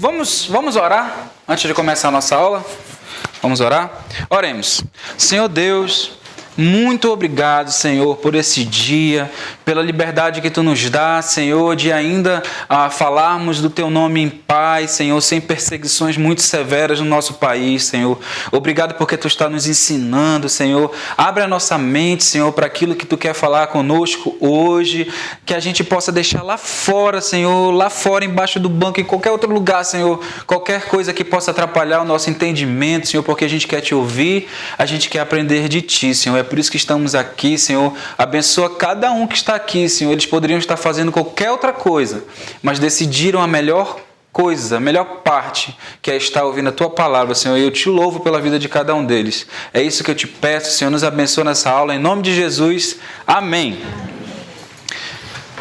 Vamos orar antes de começar a nossa aula? Vamos orar? Oremos. Senhor Deus, muito obrigado, Senhor, por esse dia, pela liberdade que Tu nos dá, Senhor, de ainda falarmos do Teu nome em paz, Senhor, sem perseguições muito severas no nosso país, Senhor. Obrigado porque Tu está nos ensinando, Senhor. Abre a nossa mente, Senhor, para aquilo que Tu quer falar conosco hoje, que a gente possa deixar lá fora, Senhor, lá fora, embaixo do banco, em qualquer outro lugar, Senhor, qualquer coisa que possa atrapalhar o nosso entendimento, Senhor, porque a gente quer Te ouvir, a gente quer aprender de Ti, Senhor. É por isso que estamos aqui, Senhor. Abençoa cada um que está aqui, Senhor. Eles poderiam estar fazendo qualquer outra coisa, mas decidiram a melhor coisa, a melhor parte, que é estar ouvindo a Tua palavra, Senhor. E eu Te louvo pela vida de cada um deles. É isso que eu Te peço, Senhor. Nos abençoa nessa aula. Em nome de Jesus. Amém.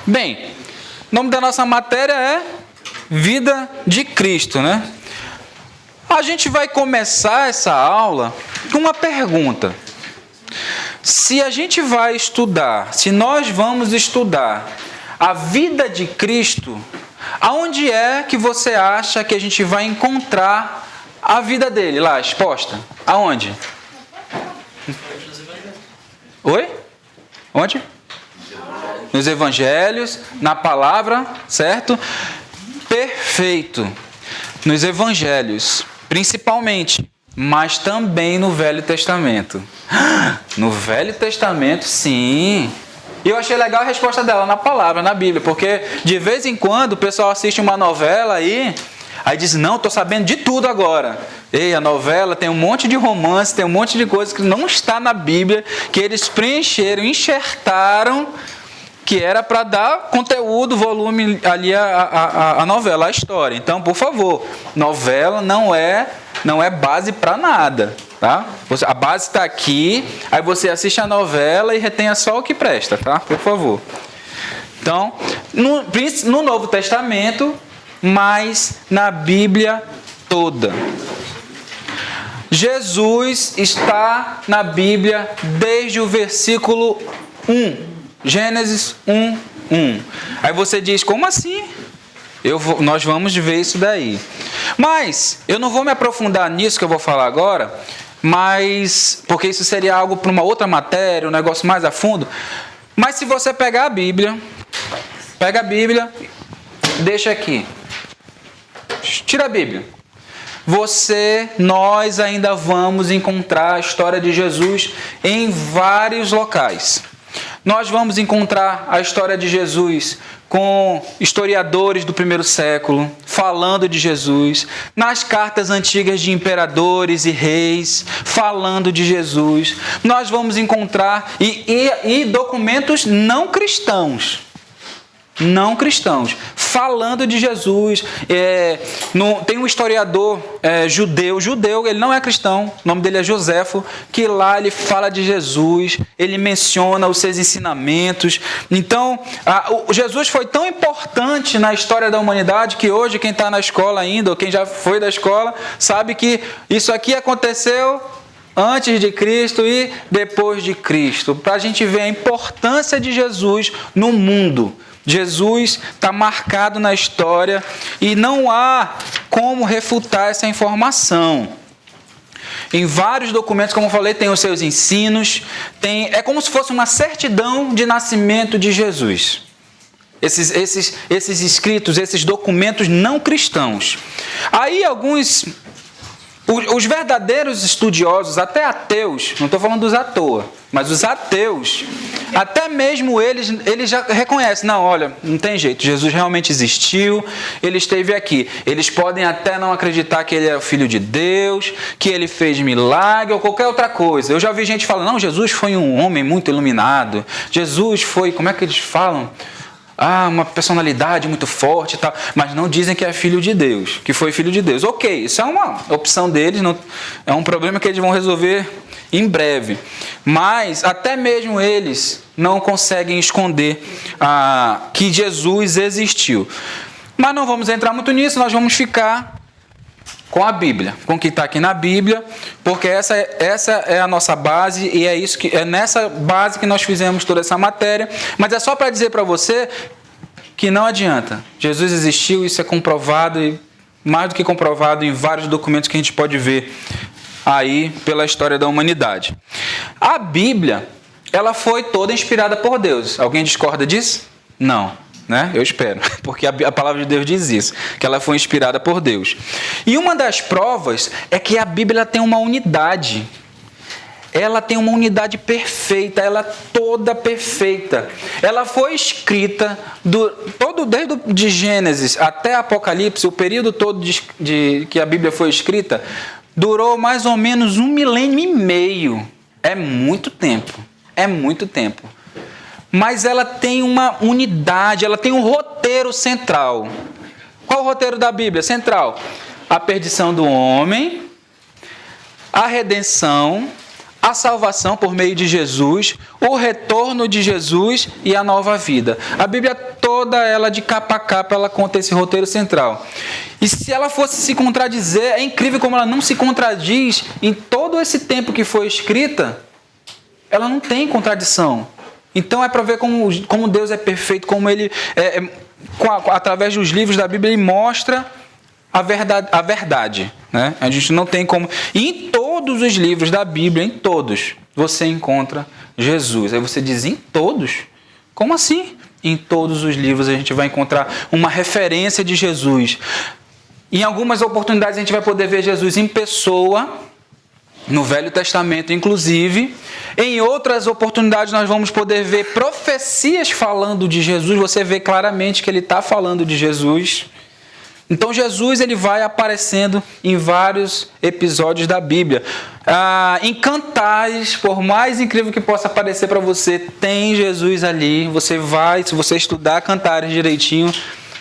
Bem, o nome da nossa matéria é Vida de Cristo, né? A gente vai começar essa aula com uma pergunta. Se a gente vai estudar, se nós vamos estudar a vida de Cristo, aonde é que você acha que a gente vai encontrar a vida dele lá exposta? Aonde? Oi? Onde? Nos evangelhos, na palavra, certo? Perfeito. Nos evangelhos, principalmente. Mas também no Velho Testamento. No Velho Testamento, sim. E eu achei legal a resposta dela na palavra, na Bíblia, porque de vez em quando o pessoal assiste uma novela aí diz, não, estou sabendo de tudo agora. Ei, a novela tem um monte de romance, tem um monte de coisa que não está na Bíblia, que eles preencheram, enxertaram, que era para dar conteúdo, volume ali a novela, a história. Então, por favor, novela não é base para nada, tá? A base está aqui, aí você assiste a novela e retenha só o que presta, tá? Por favor. Então, no Novo Testamento, mas na Bíblia toda. Jesus está na Bíblia desde o versículo 1. Gênesis 1:1. Aí você diz, como assim? Nós vamos ver isso daí. Mas eu não vou me aprofundar nisso que eu vou falar agora, mas porque isso seria algo para uma outra matéria, um negócio mais a fundo. Mas se você pegar a Bíblia, deixa aqui. Tira a Bíblia. Nós ainda vamos encontrar a história de Jesus em vários locais. Nós vamos encontrar a história de Jesus com historiadores do primeiro século, falando de Jesus, nas cartas antigas de imperadores e reis, falando de Jesus. Nós vamos encontrar e documentos não cristãos, falando de Jesus. Tem um historiador judeu, ele não é cristão, o nome dele é Joséfo, que lá ele fala de Jesus, ele menciona os seus ensinamentos. Então, Jesus foi tão importante na história da humanidade que hoje quem está na escola ainda, ou quem já foi da escola, sabe que isso aqui aconteceu antes de Cristo e depois de Cristo, para a gente ver a importância de Jesus no mundo. Jesus está marcado na história e não há como refutar essa informação. Em vários documentos, como eu falei, tem os seus ensinos, é como se fosse uma certidão de nascimento de Jesus. Esses escritos, esses documentos não cristãos. Aí os verdadeiros estudiosos, até ateus, não estou falando dos à toa, mas os ateus, até mesmo eles já reconhecem, não, olha, não tem jeito, Jesus realmente existiu, ele esteve aqui. Eles podem até não acreditar que ele é o Filho de Deus, que ele fez milagre ou qualquer outra coisa. Eu já vi gente falando, não, Jesus foi um homem muito iluminado, Jesus foi, como é que eles falam? Uma personalidade muito forte e tal, mas não dizem que é filho de Deus, que foi filho de Deus. Ok, isso é uma opção deles, não, é um problema que eles vão resolver em breve. Mas até mesmo eles não conseguem esconder que Jesus existiu. Mas não vamos entrar muito nisso, nós vamos ficar com a Bíblia, com o que está aqui na Bíblia, porque essa é a nossa base e é nessa base que nós fizemos toda essa matéria. Mas é só para dizer para você que não adianta. Jesus existiu, isso é comprovado e mais do que comprovado em vários documentos que a gente pode ver aí pela história da humanidade. A Bíblia, ela foi toda inspirada por Deus. Alguém discorda disso? Não, né? Eu espero, porque a palavra de Deus diz isso, que ela foi inspirada por Deus. E uma das provas é que a Bíblia tem uma unidade. Ela tem uma unidade perfeita, ela é toda perfeita. Ela foi escrita desde Gênesis até Apocalipse, o período todo que a Bíblia foi escrita, durou mais ou menos 1,5 milênio. É muito tempo, é muito tempo. Mas ela tem uma unidade, ela tem um roteiro central. Qual o roteiro da Bíblia central? A perdição do homem, a redenção, a salvação por meio de Jesus, o retorno de Jesus e a nova vida. A Bíblia toda, ela de capa a capa, ela conta esse roteiro central. E se ela fosse se contradizer, é incrível como ela não se contradiz em todo esse tempo que foi escrita. Ela não tem contradição. Então é para ver como Deus é perfeito, como Ele, através dos livros da Bíblia, Ele mostra a verdade, né? A gente não tem como... E em todos os livros da Bíblia, em todos, você encontra Jesus. Aí você diz, em todos? Como assim? Em todos os livros a gente vai encontrar uma referência de Jesus. Em algumas oportunidades a gente vai poder ver Jesus em pessoa, no Velho Testamento inclusive. Em outras oportunidades nós vamos poder ver profecias falando de Jesus. Você vê claramente que ele está falando de Jesus. Então Jesus ele vai aparecendo em vários episódios da Bíblia. Em Cantares, por mais incrível que possa parecer para você, tem Jesus ali. Você vai, se você estudar Cantares direitinho,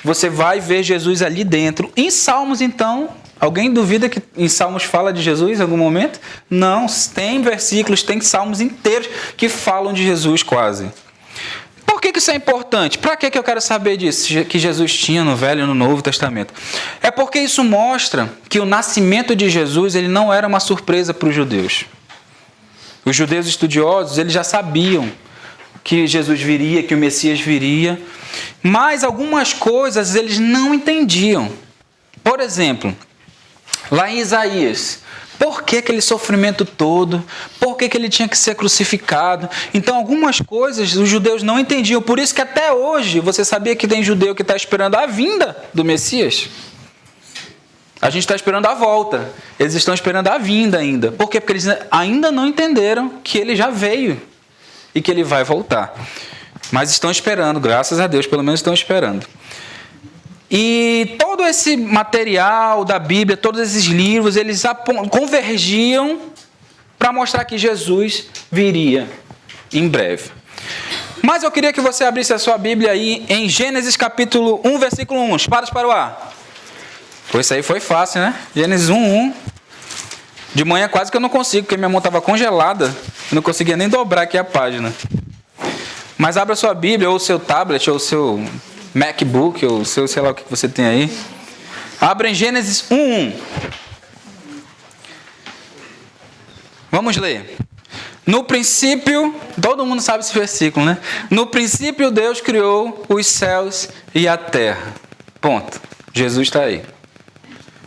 você vai ver Jesus ali dentro. Em Salmos, então, alguém duvida que em Salmos fala de Jesus em algum momento? Não, tem versículos, tem salmos inteiros que falam de Jesus quase. Por que isso é importante? Para que eu quero saber disso? Que Jesus tinha no Velho e no Novo Testamento. É porque isso mostra que o nascimento de Jesus ele não era uma surpresa para os judeus. Os judeus estudiosos eles já sabiam que Jesus viria, que o Messias viria, mas algumas coisas eles não entendiam. Por exemplo, lá em Isaías, por que aquele sofrimento todo? Por que ele tinha que ser crucificado? Então, algumas coisas os judeus não entendiam. Por isso que até hoje, você sabia que tem judeu que está esperando a vinda do Messias? A gente está esperando a volta. Eles estão esperando a vinda ainda. Por quê? Porque eles ainda não entenderam que ele já veio e que ele vai voltar. Mas estão esperando, graças a Deus, pelo menos estão esperando. E todo esse material da Bíblia, todos esses livros, eles convergiam para mostrar que Jesus viria em breve. Mas eu queria que você abrisse a sua Bíblia aí em Gênesis capítulo 1, versículo 1. Espadas para o ar. Pois isso aí foi fácil, né? Gênesis 1, 1. De manhã quase que eu não consigo, porque minha mão estava congelada. Eu não conseguia nem dobrar aqui a página. Mas abra a sua Bíblia, ou o seu tablet, ou o seu MacBook, ou seu, sei lá o que você tem aí. Abra em Gênesis 1:1. Vamos ler. No princípio, todo mundo sabe esse versículo, né? No princípio Deus criou os céus e a terra. Ponto. Jesus está aí.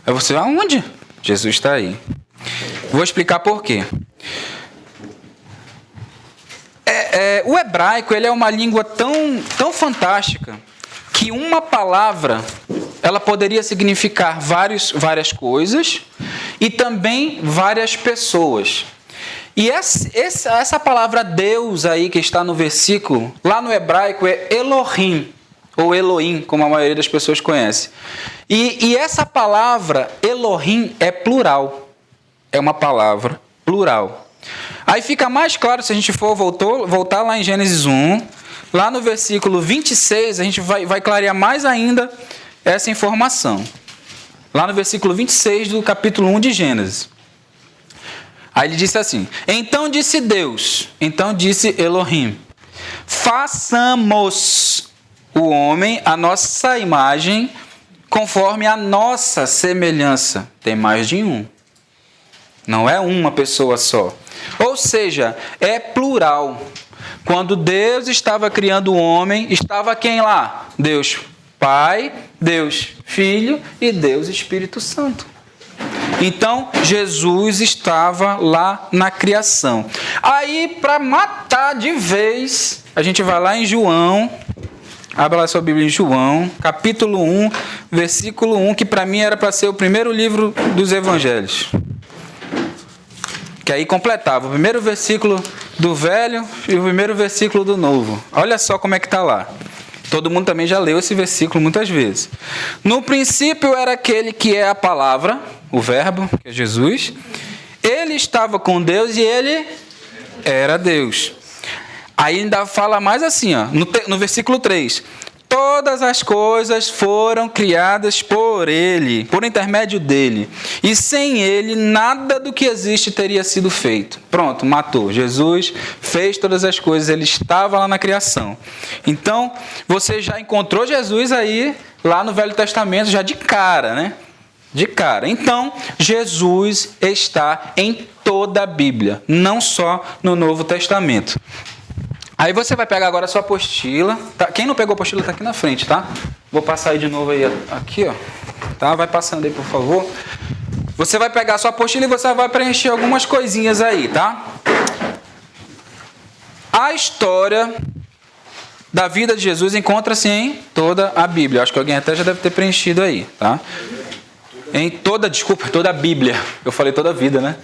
Aí você, aonde? Jesus está aí. Vou explicar por quê. O hebraico ele é uma língua tão fantástica que uma palavra ela poderia significar várias coisas e também várias pessoas. E essa palavra Deus aí que está no versículo, lá no hebraico é Elohim, ou Elohim, como a maioria das pessoas conhece. E essa palavra Elohim é plural. É uma palavra plural. Aí fica mais claro se a gente for voltar lá em Gênesis 1, lá no versículo 26, a gente vai clarear mais ainda essa informação. Lá no versículo 26 do capítulo 1 de Gênesis. Aí ele disse assim: então disse Deus, então disse Elohim, façamos o homem a nossa imagem, conforme a nossa semelhança. Tem mais de um. Não é uma pessoa só. Ou seja, é plural. Quando Deus estava criando o homem, estava quem lá? Deus Pai, Deus Filho e Deus Espírito Santo. Então, Jesus estava lá na criação. Aí, para matar de vez, a gente vai lá em João, abra lá sua Bíblia em João, capítulo 1, versículo 1, que para mim era para ser o primeiro livro dos evangelhos. Que aí completava o primeiro versículo do Velho e o primeiro versículo do Novo. Olha só como é que está lá. Todo mundo também já leu esse versículo muitas vezes. No princípio era aquele que é a palavra, o verbo, que é Jesus. Ele estava com Deus e ele era Deus. Aí ainda fala mais assim, ó, no versículo 3. Todas as coisas foram criadas por ele, por intermédio dele. E sem ele, nada do que existe teria sido feito. Pronto, matou. Jesus fez todas as coisas, ele estava lá na criação. Então, você já encontrou Jesus aí, lá no Velho Testamento, já de cara, né? De cara. Então, Jesus está em toda a Bíblia, não só no Novo Testamento. Aí você vai pegar agora a sua apostila. Tá? Quem não pegou a apostila está aqui na frente, tá? Vou passar aí de novo aí, aqui, ó. Tá? Vai passando aí, por favor. Você vai pegar a sua apostila e você vai preencher algumas coisinhas aí, tá? A história da vida de Jesus encontra-se em toda a Bíblia. Acho que alguém até já deve ter preenchido aí, tá? Toda a Bíblia. Eu falei toda a vida, né?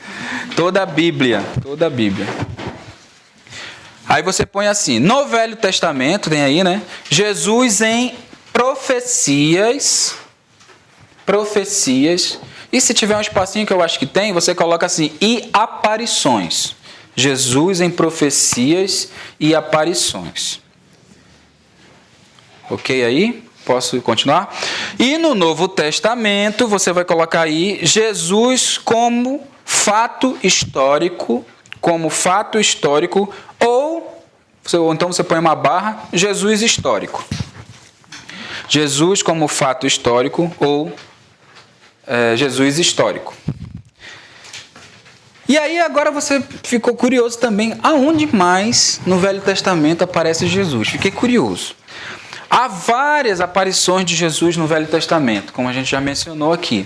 Toda a Bíblia. Toda a Bíblia. Aí você põe assim, no Velho Testamento, tem aí, né? Jesus em profecias. E se tiver um espacinho que eu acho que tem, você coloca assim, e aparições. Jesus em profecias e aparições. Ok aí? Posso continuar? E no Novo Testamento, você vai colocar aí Jesus como fato histórico, ou então você põe uma barra, Jesus histórico. Jesus como fato histórico ou Jesus histórico. E aí agora você ficou curioso também, aonde mais no Velho Testamento aparece Jesus? Fiquei curioso. Há várias aparições de Jesus no Velho Testamento, como a gente já mencionou aqui.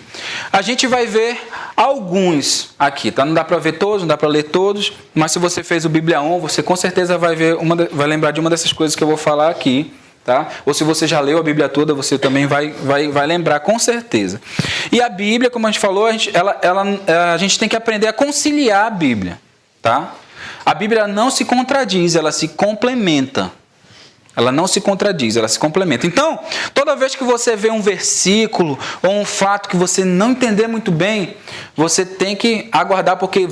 A gente vai ver alguns aqui, tá? Não dá para ver todos, não dá para ler todos, mas se você fez o Bíblia 1, você com certeza vai vai lembrar de uma dessas coisas que eu vou falar aqui, tá? Ou se você já leu a Bíblia toda, você também vai lembrar com certeza. E a Bíblia, como a gente falou, a gente tem que aprender a conciliar a Bíblia, tá? A Bíblia não se contradiz, ela se complementa. Ela não se contradiz, ela se complementa. Então, toda vez que você vê um versículo ou um fato que você não entender muito bem, você tem que aguardar, porque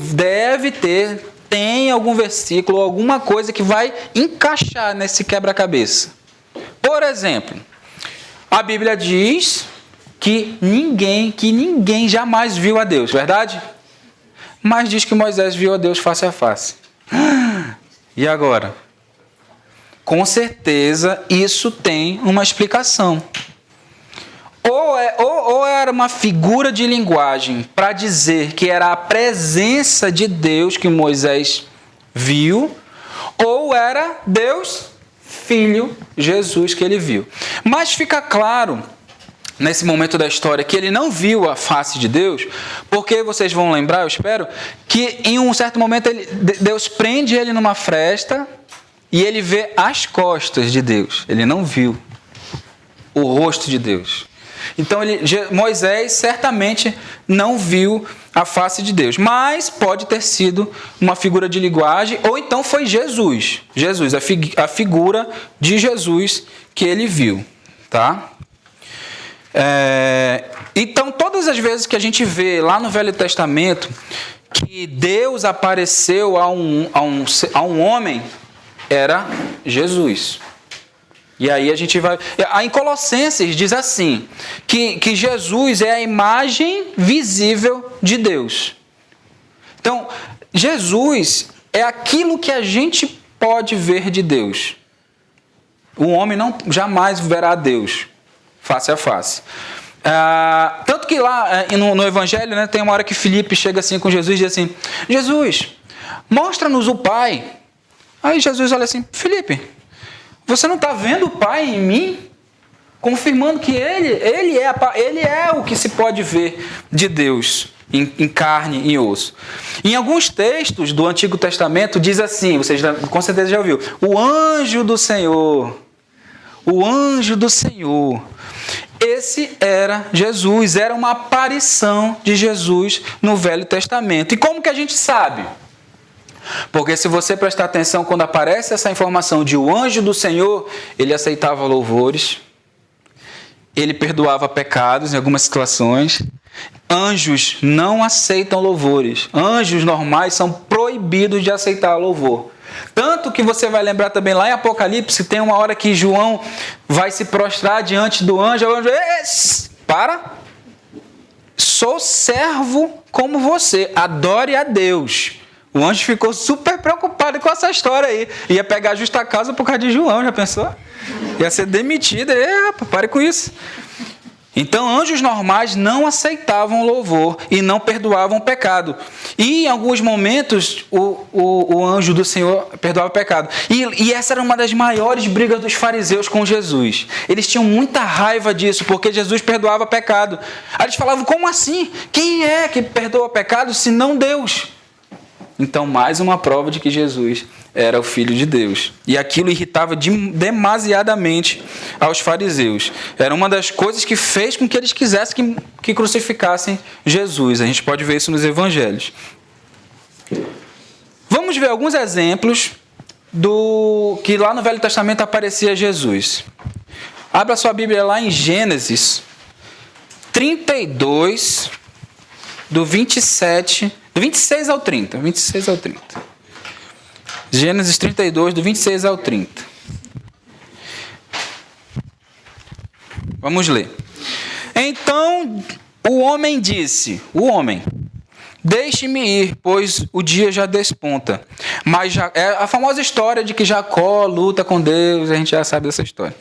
tem algum versículo ou alguma coisa que vai encaixar nesse quebra-cabeça. Por exemplo, a Bíblia diz que ninguém jamais viu a Deus, verdade? Mas diz que Moisés viu a Deus face a face. E agora? Com certeza isso tem uma explicação. Ou era uma figura de linguagem para dizer que era a presença de Deus que Moisés viu, ou era Deus Filho, Jesus, que ele viu. Mas fica claro, nesse momento da história, que ele não viu a face de Deus, porque vocês vão lembrar, eu espero, que em um certo momento Deus prende ele numa fresta, e ele vê as costas de Deus. Ele não viu o rosto de Deus. Então, Moisés certamente não viu a face de Deus. Mas pode ter sido uma figura de linguagem, ou então foi Jesus. Jesus, a figura de Jesus que ele viu. Tá? Então, todas as vezes que a gente vê lá no Velho Testamento que Deus apareceu a um homem, era Jesus. E aí a gente vai... Em Colossenses diz assim, que Jesus é a imagem visível de Deus. Então, Jesus é aquilo que a gente pode ver de Deus. O homem jamais verá Deus face a face. Tanto que lá no Evangelho, né, tem uma hora que Filipe chega assim com Jesus e diz assim, Jesus, mostra-nos o Pai. Aí Jesus olha assim, Filipe, você não está vendo o Pai em mim? confirmando que ele é o que se pode ver de Deus em carne e osso. Em alguns textos do Antigo Testamento diz assim, vocês com certeza já ouviu, o anjo do Senhor. O anjo do Senhor. Esse era Jesus, era uma aparição de Jesus no Velho Testamento. E como que a gente sabe? Porque se você prestar atenção, quando aparece essa informação de o anjo do Senhor, ele aceitava louvores, ele perdoava pecados em algumas situações. Anjos não aceitam louvores. Anjos normais são proibidos de aceitar louvor. Tanto que você vai lembrar também lá em Apocalipse, tem uma hora que João vai se prostrar diante do anjo. O anjo, para! Sou servo como você, adore a Deus. O anjo ficou super preocupado com essa história aí. Ia pegar a justa causa por causa de João, já pensou? Ia ser demitido. Pare com isso. Então, anjos normais não aceitavam louvor e não perdoavam pecado. E, em alguns momentos, o anjo do Senhor perdoava o pecado. E essa era uma das maiores brigas dos fariseus com Jesus. Eles tinham muita raiva disso, porque Jesus perdoava pecado. Aí eles falavam, como assim? Quem é que perdoa pecado, se não Deus? Então, mais uma prova de que Jesus era o Filho de Deus. E aquilo irritava demasiadamente aos fariseus. Era uma das coisas que fez com que eles quisessem que crucificassem Jesus. A gente pode ver isso nos evangelhos. Vamos ver alguns exemplos do que lá no Velho Testamento aparecia Jesus. Abra sua Bíblia lá em Gênesis 32, do 26 ao 30. Gênesis 32, do 26 ao 30. Vamos ler. Então o homem disse, deixe-me ir, pois o dia já desponta. Mas é a famosa história de que Jacó luta com Deus, a gente já sabe dessa história.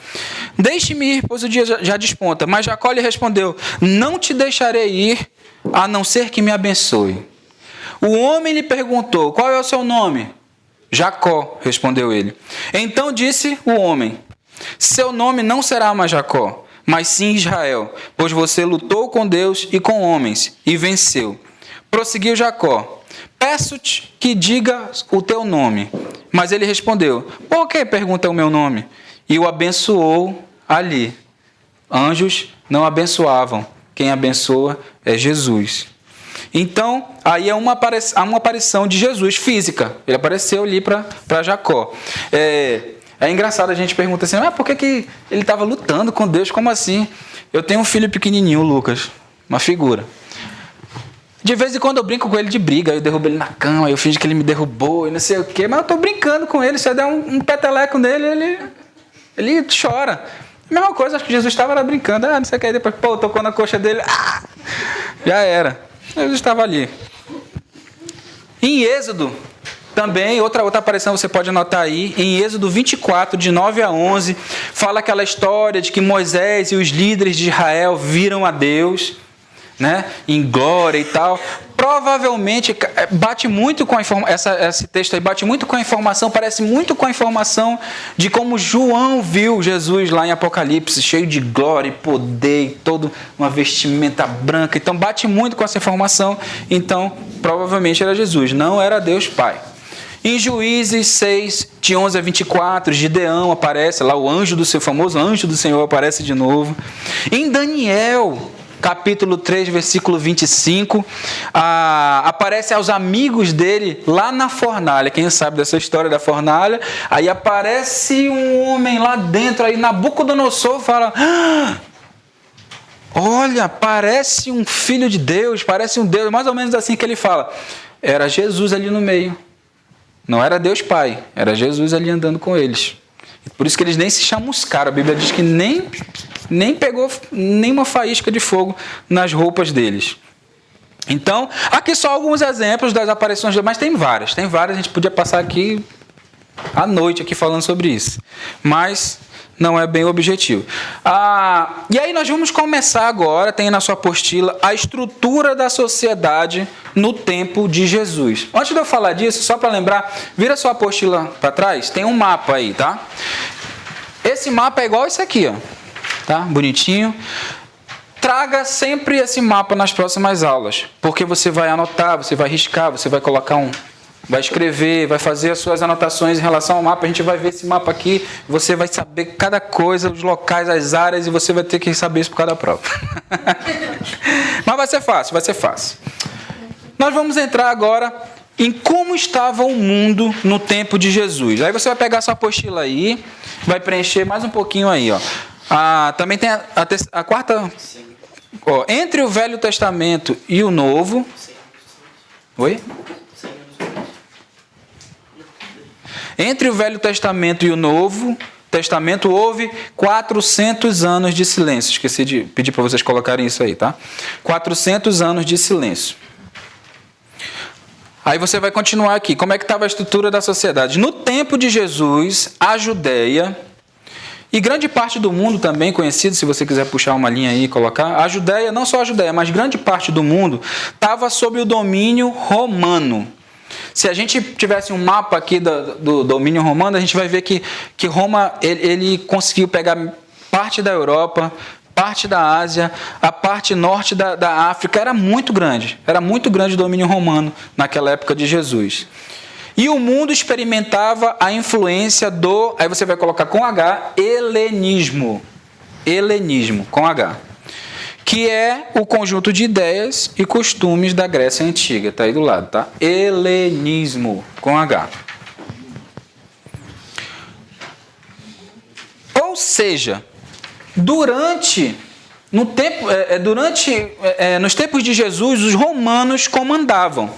Deixe-me ir, pois o dia já desponta. Mas Jacó lhe respondeu, não te deixarei ir, a não ser que me abençoe. O homem lhe perguntou, qual é o seu nome? Jacó, respondeu ele. Então disse o homem, seu nome não será mais Jacó, mas sim Israel, pois você lutou com Deus e com homens, e venceu. Prosseguiu Jacó, peço-te que diga o teu nome. Mas ele respondeu, por que pergunta o meu nome? E o abençoou ali. Anjos não abençoavam, quem abençoa é Jesus. Então, aí é uma aparição de Jesus física. Ele apareceu ali para Jacó. É engraçado, a gente pergunta assim, por que ele estava lutando com Deus? Como assim? Eu tenho um filho pequenininho, o Lucas, uma figura. De vez em quando eu brinco com ele de briga, eu derrubo ele na cama, eu fingo que ele me derrubou e não sei o quê, mas eu estou brincando com ele, se eu der um peteleco nele, ele chora. Mesma coisa, acho que Jesus estava lá brincando, não sei o que, aí depois, tocou na coxa dele, já era. Jesus estava ali. Em Êxodo, também, outra aparição você pode anotar aí, em Êxodo 24, de 9 a 11, fala aquela história de que Moisés e os líderes de Israel viram a Deus, né, em glória e tal. Provavelmente bate muito com esse texto aí, bate muito com a informação, parece muito com a informação de como João viu Jesus lá em Apocalipse, cheio de glória e poder, e toda uma vestimenta branca. Então bate muito com essa informação. Então provavelmente era Jesus, não era Deus Pai. Em Juízes 6, de 11 a 24, Gideão aparece lá, o famoso anjo do Senhor aparece de novo. Em Daniel, capítulo 3, versículo 25, aparece aos amigos dele lá na fornalha. Quem sabe dessa história da fornalha? Aí aparece um homem lá dentro, aí Nabucodonosor fala, olha, parece um filho de Deus, parece um Deus, mais ou menos assim que ele fala. Era Jesus ali no meio. Não era Deus Pai, era Jesus ali andando com eles. Por isso que eles nem se chamuscaram. A Bíblia diz que nem pegou nenhuma faísca de fogo nas roupas deles. Então, aqui só alguns exemplos das aparições, mas tem várias, a gente podia passar aqui à noite aqui falando sobre isso, mas não é bem o objetivo. E aí nós vamos começar agora, tem na sua apostila, a estrutura da sociedade no tempo de Jesus. Antes de eu falar disso, só para lembrar, vira sua apostila para trás, tem um mapa aí, tá? Esse mapa é igual esse aqui, ó. tá? Bonitinho. Traga sempre esse mapa nas próximas aulas, porque você vai anotar, você vai riscar, você vai colocar vai escrever, vai fazer as suas anotações em relação ao mapa. A gente vai ver esse mapa aqui, você vai saber cada coisa, os locais, as áreas, e você vai ter que saber isso por cada prova. Mas vai ser fácil, vai ser fácil. Nós vamos entrar agora em como estava o mundo no tempo de Jesus. Aí você vai pegar sua apostila aí, vai preencher mais um pouquinho aí, ó. Também tem a quarta... Ó, entre o Velho Testamento e o Novo... Oi? Entre o Velho Testamento e o Novo Testamento houve 400 anos de silêncio. Esqueci de pedir para vocês colocarem isso aí, tá? 400 anos de silêncio. Aí você vai continuar aqui. Como é que estava a estrutura da sociedade? No tempo de Jesus, a Judéia... E grande parte do mundo também conhecido, se você quiser puxar uma linha aí e colocar, a Judéia, não só a Judéia, mas grande parte do mundo estava sob o domínio romano. Se a gente tivesse um mapa aqui do domínio romano, a gente vai ver que Roma ele conseguiu pegar parte da Europa, parte da Ásia, a parte norte da África. Era muito grande o domínio romano naquela época de Jesus. E o mundo experimentava a influência do, aí você vai colocar com H, helenismo. Helenismo, com H. Que é o conjunto de ideias e costumes da Grécia Antiga. Está aí do lado, tá? Helenismo, com H. Ou seja, nos tempos de Jesus, os romanos comandavam.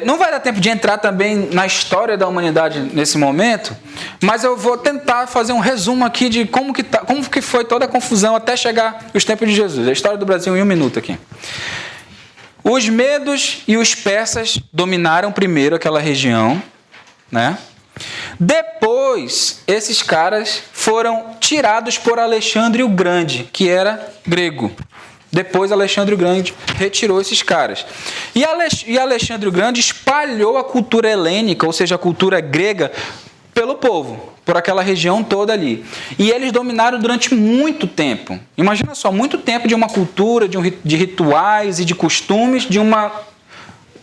Não vai dar tempo de entrar também na história da humanidade nesse momento, mas eu vou tentar fazer um resumo aqui de como que foi toda a confusão até chegar os tempos de Jesus. A história do Brasil em 1 minuto aqui. Os medos e os persas dominaram primeiro aquela região, né? Depois, esses caras foram tirados por Alexandre o Grande, que era grego. Depois, Alexandre o Grande retirou esses caras. E Alexandre o Grande espalhou a cultura helênica, ou seja, a cultura grega, pelo povo, por aquela região toda ali. E eles dominaram durante muito tempo. Imagina só, muito tempo de uma cultura, de rituais e de costumes de uma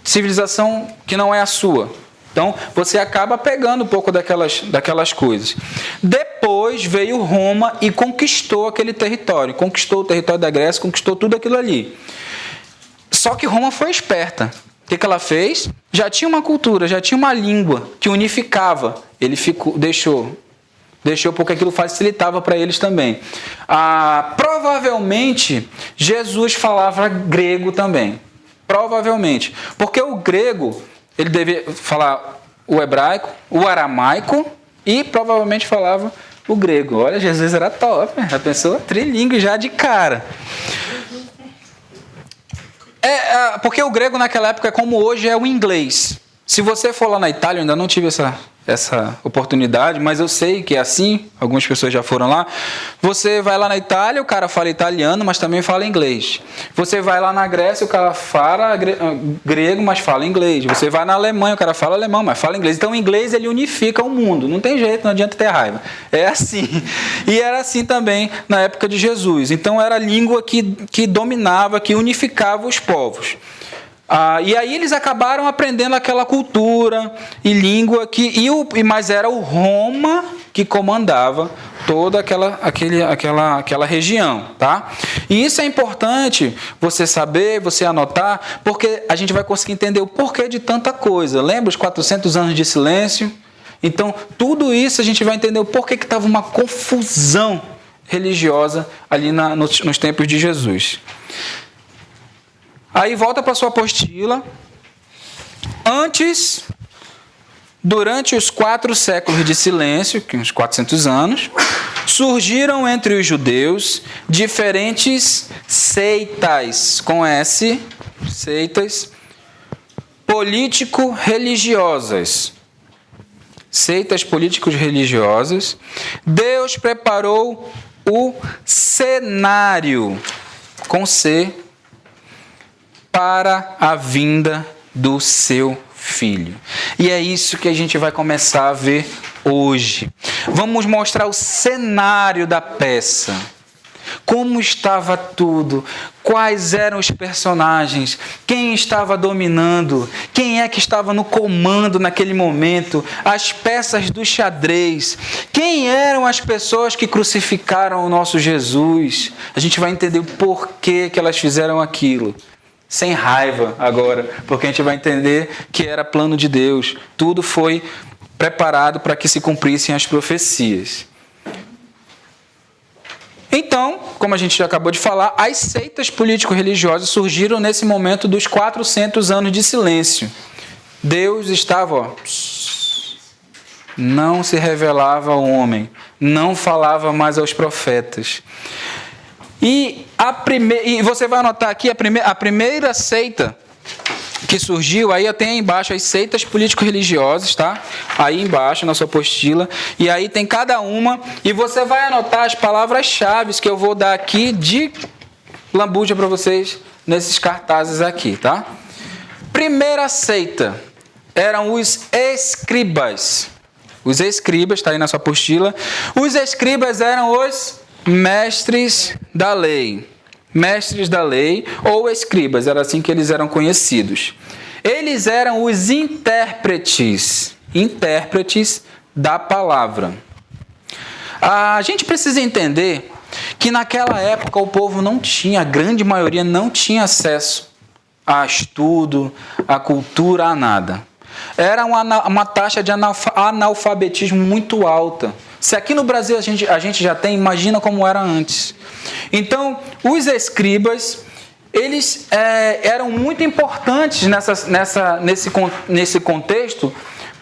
civilização que não é a sua. Então, você acaba pegando um pouco daquelas coisas. Depois veio Roma e conquistou aquele território. Conquistou o território da Grécia, conquistou tudo aquilo ali. Só que Roma foi esperta. O que ela fez? Já tinha uma cultura, já tinha uma língua que unificava. Ele deixou porque aquilo facilitava para eles também. Provavelmente, Jesus falava grego também. Provavelmente. Porque o grego... Ele devia falar o hebraico, o aramaico e provavelmente falava o grego. Olha, Jesus era top, a pessoa trilingue já de cara. Porque o grego naquela época é como hoje é o inglês. Se você for lá na Itália, eu ainda não tive essa oportunidade, mas eu sei que é assim, algumas pessoas já foram lá. Você vai lá na Itália, o cara fala italiano, mas também fala inglês. Você vai lá na Grécia, o cara fala grego, mas fala inglês. Você vai na Alemanha, o cara fala alemão, mas fala inglês. Então o inglês ele unifica o mundo, não tem jeito, não adianta ter raiva. É assim. E era assim também na época de Jesus. Então era a língua que dominava, que unificava os povos. E aí eles acabaram aprendendo aquela cultura e língua mas era o Roma que comandava toda aquela região, tá? E isso é importante você saber, você anotar, porque a gente vai conseguir entender o porquê de tanta coisa. Lembra os 400 anos de silêncio? Então, tudo isso a gente vai entender o porquê que estava uma confusão religiosa ali nos tempos de Jesus. Aí volta para sua apostila. Durante os 4 séculos de silêncio, uns 400 anos, surgiram entre os judeus diferentes seitas, com S, seitas político-religiosas. Seitas políticos-religiosas. Deus preparou o cenário, com C, para a vinda do seu filho. E é isso que a gente vai começar a ver hoje. Vamos mostrar o cenário da peça. Como estava tudo, quais eram os personagens, quem estava dominando, quem é que estava no comando naquele momento, as peças do xadrez, quem eram as pessoas que crucificaram o nosso Jesus. A gente vai entender o porquê que elas fizeram aquilo. Sem raiva agora, porque a gente vai entender que era plano de Deus. Tudo foi preparado para que se cumprissem as profecias. Então, como a gente já acabou de falar, as seitas político-religiosas surgiram nesse momento dos 400 anos de silêncio. Deus estava, não se revelava ao homem, não falava mais aos profetas. E você vai anotar aqui a primeira seita que surgiu, aí tem aí embaixo as seitas político-religiosas, tá? Aí embaixo na sua apostila, e aí tem cada uma, e você vai anotar as palavras-chave que eu vou dar aqui de lambuja para vocês nesses cartazes aqui, tá? Primeira seita eram os escribas. Os escribas, está aí na sua apostila. Os escribas eram os mestres da lei. Mestres da lei ou escribas, era assim que eles eram conhecidos. Eles eram os intérpretes da palavra. A gente precisa entender que naquela época o povo não tinha, a grande maioria não tinha acesso a estudo, a cultura, a nada. Era uma taxa de analfabetismo muito alta. Se aqui no Brasil a gente já tem, imagina como era antes. Então, os escribas, eles eram muito importantes nesse contexto,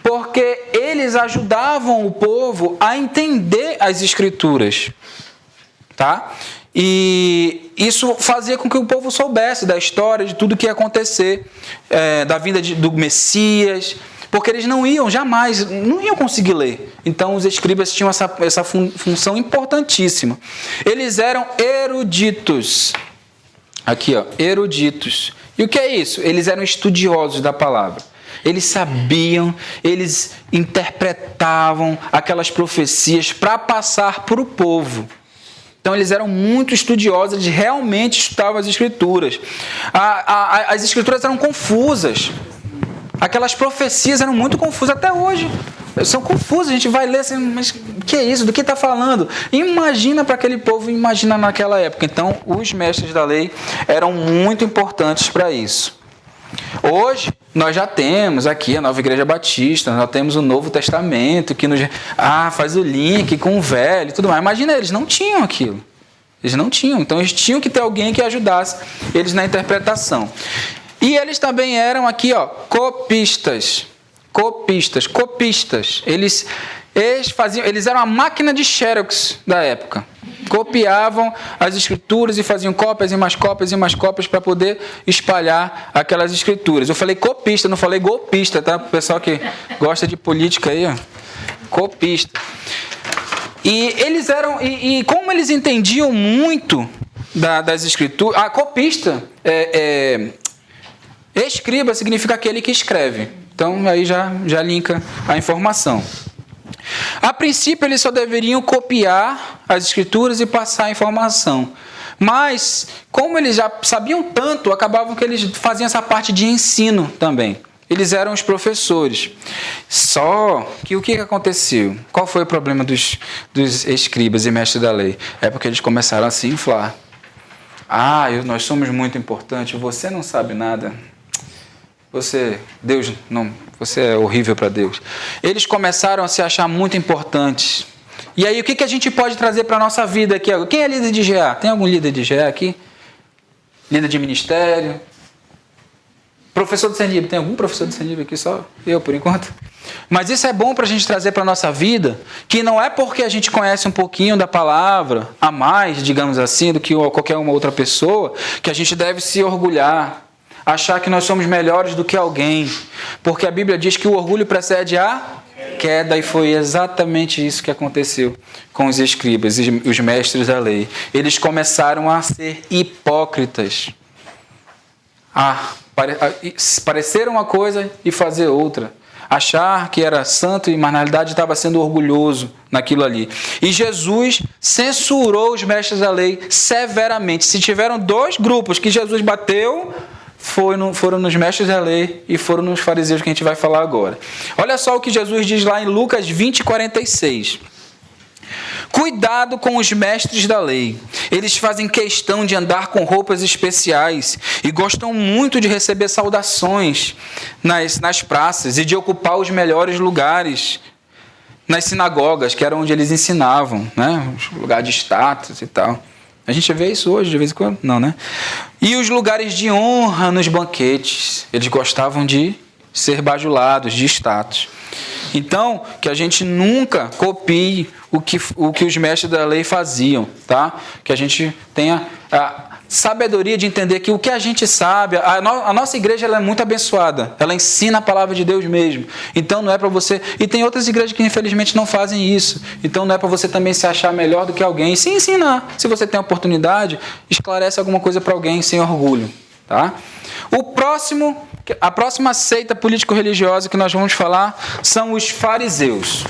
porque eles ajudavam o povo a entender as escrituras, tá? E isso fazia com que o povo soubesse da história, de tudo que ia acontecer, da vinda do Messias, porque eles não iam conseguir ler. Então os escribas tinham essa função importantíssima. Eles eram eruditos. Aqui, ó, eruditos. E o que é isso? Eles eram estudiosos da palavra. Eles sabiam, eles interpretavam aquelas profecias para passar para o povo. Então eles eram muito estudiosos, eles realmente estudavam as escrituras. As escrituras eram confusas. Aquelas profecias eram muito confusas até hoje. São confusas, a gente vai ler assim, mas o que é isso? Do que está falando? Imagina para aquele povo, imagina naquela época. Então, os mestres da lei eram muito importantes para isso. Hoje, nós já temos aqui a Nova Igreja Batista, nós temos o Novo Testamento, que faz o link com o Velho e tudo mais. Imagina, eles não tinham aquilo. Eles não tinham. Então, eles tinham que ter alguém que ajudasse eles na interpretação. E eles também eram aqui, ó, copistas. Eles eram a máquina de Xerox da época. Copiavam as escrituras e faziam cópias e mais cópias e mais cópias para poder espalhar aquelas escrituras. Eu falei copista, não falei golpista, tá? O pessoal que gosta de política aí, ó. Copista. E eles eram, e como eles entendiam muito das escrituras, a copista escriba significa aquele que escreve. Então, aí já linka a informação. A princípio, eles só deveriam copiar as escrituras e passar a informação. Mas, como eles já sabiam tanto, acabavam que eles faziam essa parte de ensino também. Eles eram os professores. Só que o que aconteceu? Qual foi o problema dos escribas e mestres da lei? É porque eles começaram a se inflar. Nós somos muito importantes, você não sabe nada. Você é horrível para Deus. Eles começaram a se achar muito importantes. E aí, o que a gente pode trazer para a nossa vida aqui? Quem é líder de GA? Tem algum líder de GA aqui? Líder de ministério? Professor do CENIB? Tem algum professor do CENIB aqui? Só eu, por enquanto. Mas isso é bom para a gente trazer para a nossa vida, que não é porque a gente conhece um pouquinho da palavra, a mais, digamos assim, do que qualquer uma outra pessoa, que a gente deve se orgulhar. Achar que nós somos melhores do que alguém, porque a Bíblia diz que o orgulho precede a queda, e foi exatamente isso que aconteceu com os escribas e os mestres da lei. Eles começaram a ser hipócritas, parecer uma coisa e fazer outra, achar que era santo, mas na realidade estava sendo orgulhoso naquilo ali. E Jesus censurou os mestres da lei severamente. Se tiveram dois grupos que Jesus bateu, foram nos mestres da lei e foram nos fariseus, que a gente vai falar agora. Olha só o que Jesus diz lá em Lucas 20:46. Cuidado com os mestres da lei. Eles fazem questão de andar com roupas especiais e gostam muito de receber saudações nas praças e de ocupar os melhores lugares nas sinagogas, que era onde eles ensinavam, né? Os lugares de status e tal. A gente vê isso hoje, de vez em quando? Não, né? E os lugares de honra nos banquetes. Eles gostavam de ser bajulados, de status. Então, que a gente nunca copie o que os mestres da lei faziam, tá? Que a gente tenha a sabedoria de entender que o que a gente sabe, a nossa igreja ela é muito abençoada, ela ensina a palavra de Deus mesmo. Então não é para você, e tem outras igrejas que infelizmente não fazem isso, então não é para você também se achar melhor do que alguém, se ensinar. Se você tem a oportunidade, esclarece alguma coisa para alguém sem orgulho, tá? A próxima seita político-religiosa que nós vamos falar são os fariseus.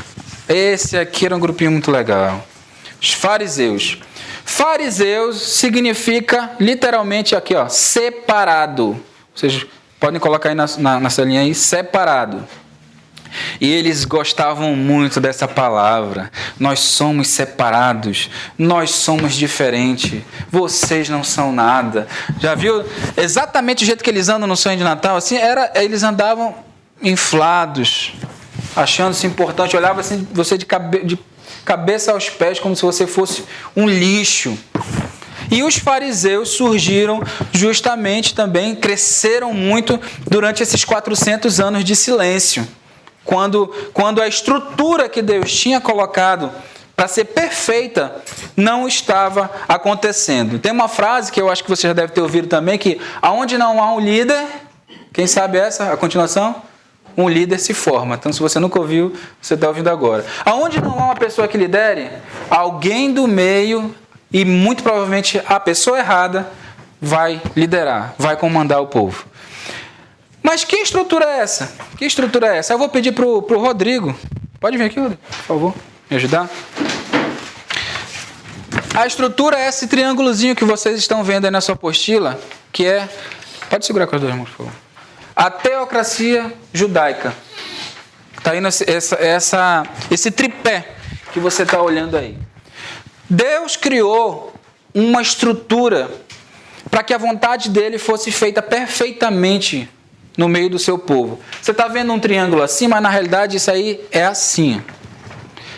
Esse aqui era um grupinho muito legal. Os fariseus. Fariseus significa literalmente aqui, ó, separado. Vocês podem colocar aí na celinha aí, separado. E eles gostavam muito dessa palavra. Nós somos separados, nós somos diferentes, vocês não são nada. Já viu exatamente o jeito que eles andam no sonho de Natal? Assim, eles andavam inflados, achando-se importante, olhava assim, você de cabeça aos pés, como se você fosse um lixo. E os fariseus surgiram justamente também, cresceram muito durante esses 400 anos de silêncio. Quando a estrutura que Deus tinha colocado para ser perfeita não estava acontecendo. Tem uma frase que eu acho que você já deve ter ouvido também, que aonde não há um líder, quem sabe essa, a continuação? Um líder se forma. Então, se você nunca ouviu, você está ouvindo agora. Aonde não há uma pessoa que lidere, alguém do meio, e muito provavelmente a pessoa errada, vai liderar, vai comandar o povo. Mas que estrutura é essa? Que estrutura é essa? Eu vou pedir para o Rodrigo. Pode vir aqui, Rodrigo, por favor, me ajudar. A estrutura é esse triângulozinho que vocês estão vendo aí na sua apostila, que é... Pode segurar com as duas mãos, por favor. A teocracia judaica. Está aí esse tripé que você está olhando aí. Deus criou uma estrutura para que a vontade dele fosse feita perfeitamente no meio do seu povo. Você está vendo um triângulo assim, mas na realidade isso aí é assim.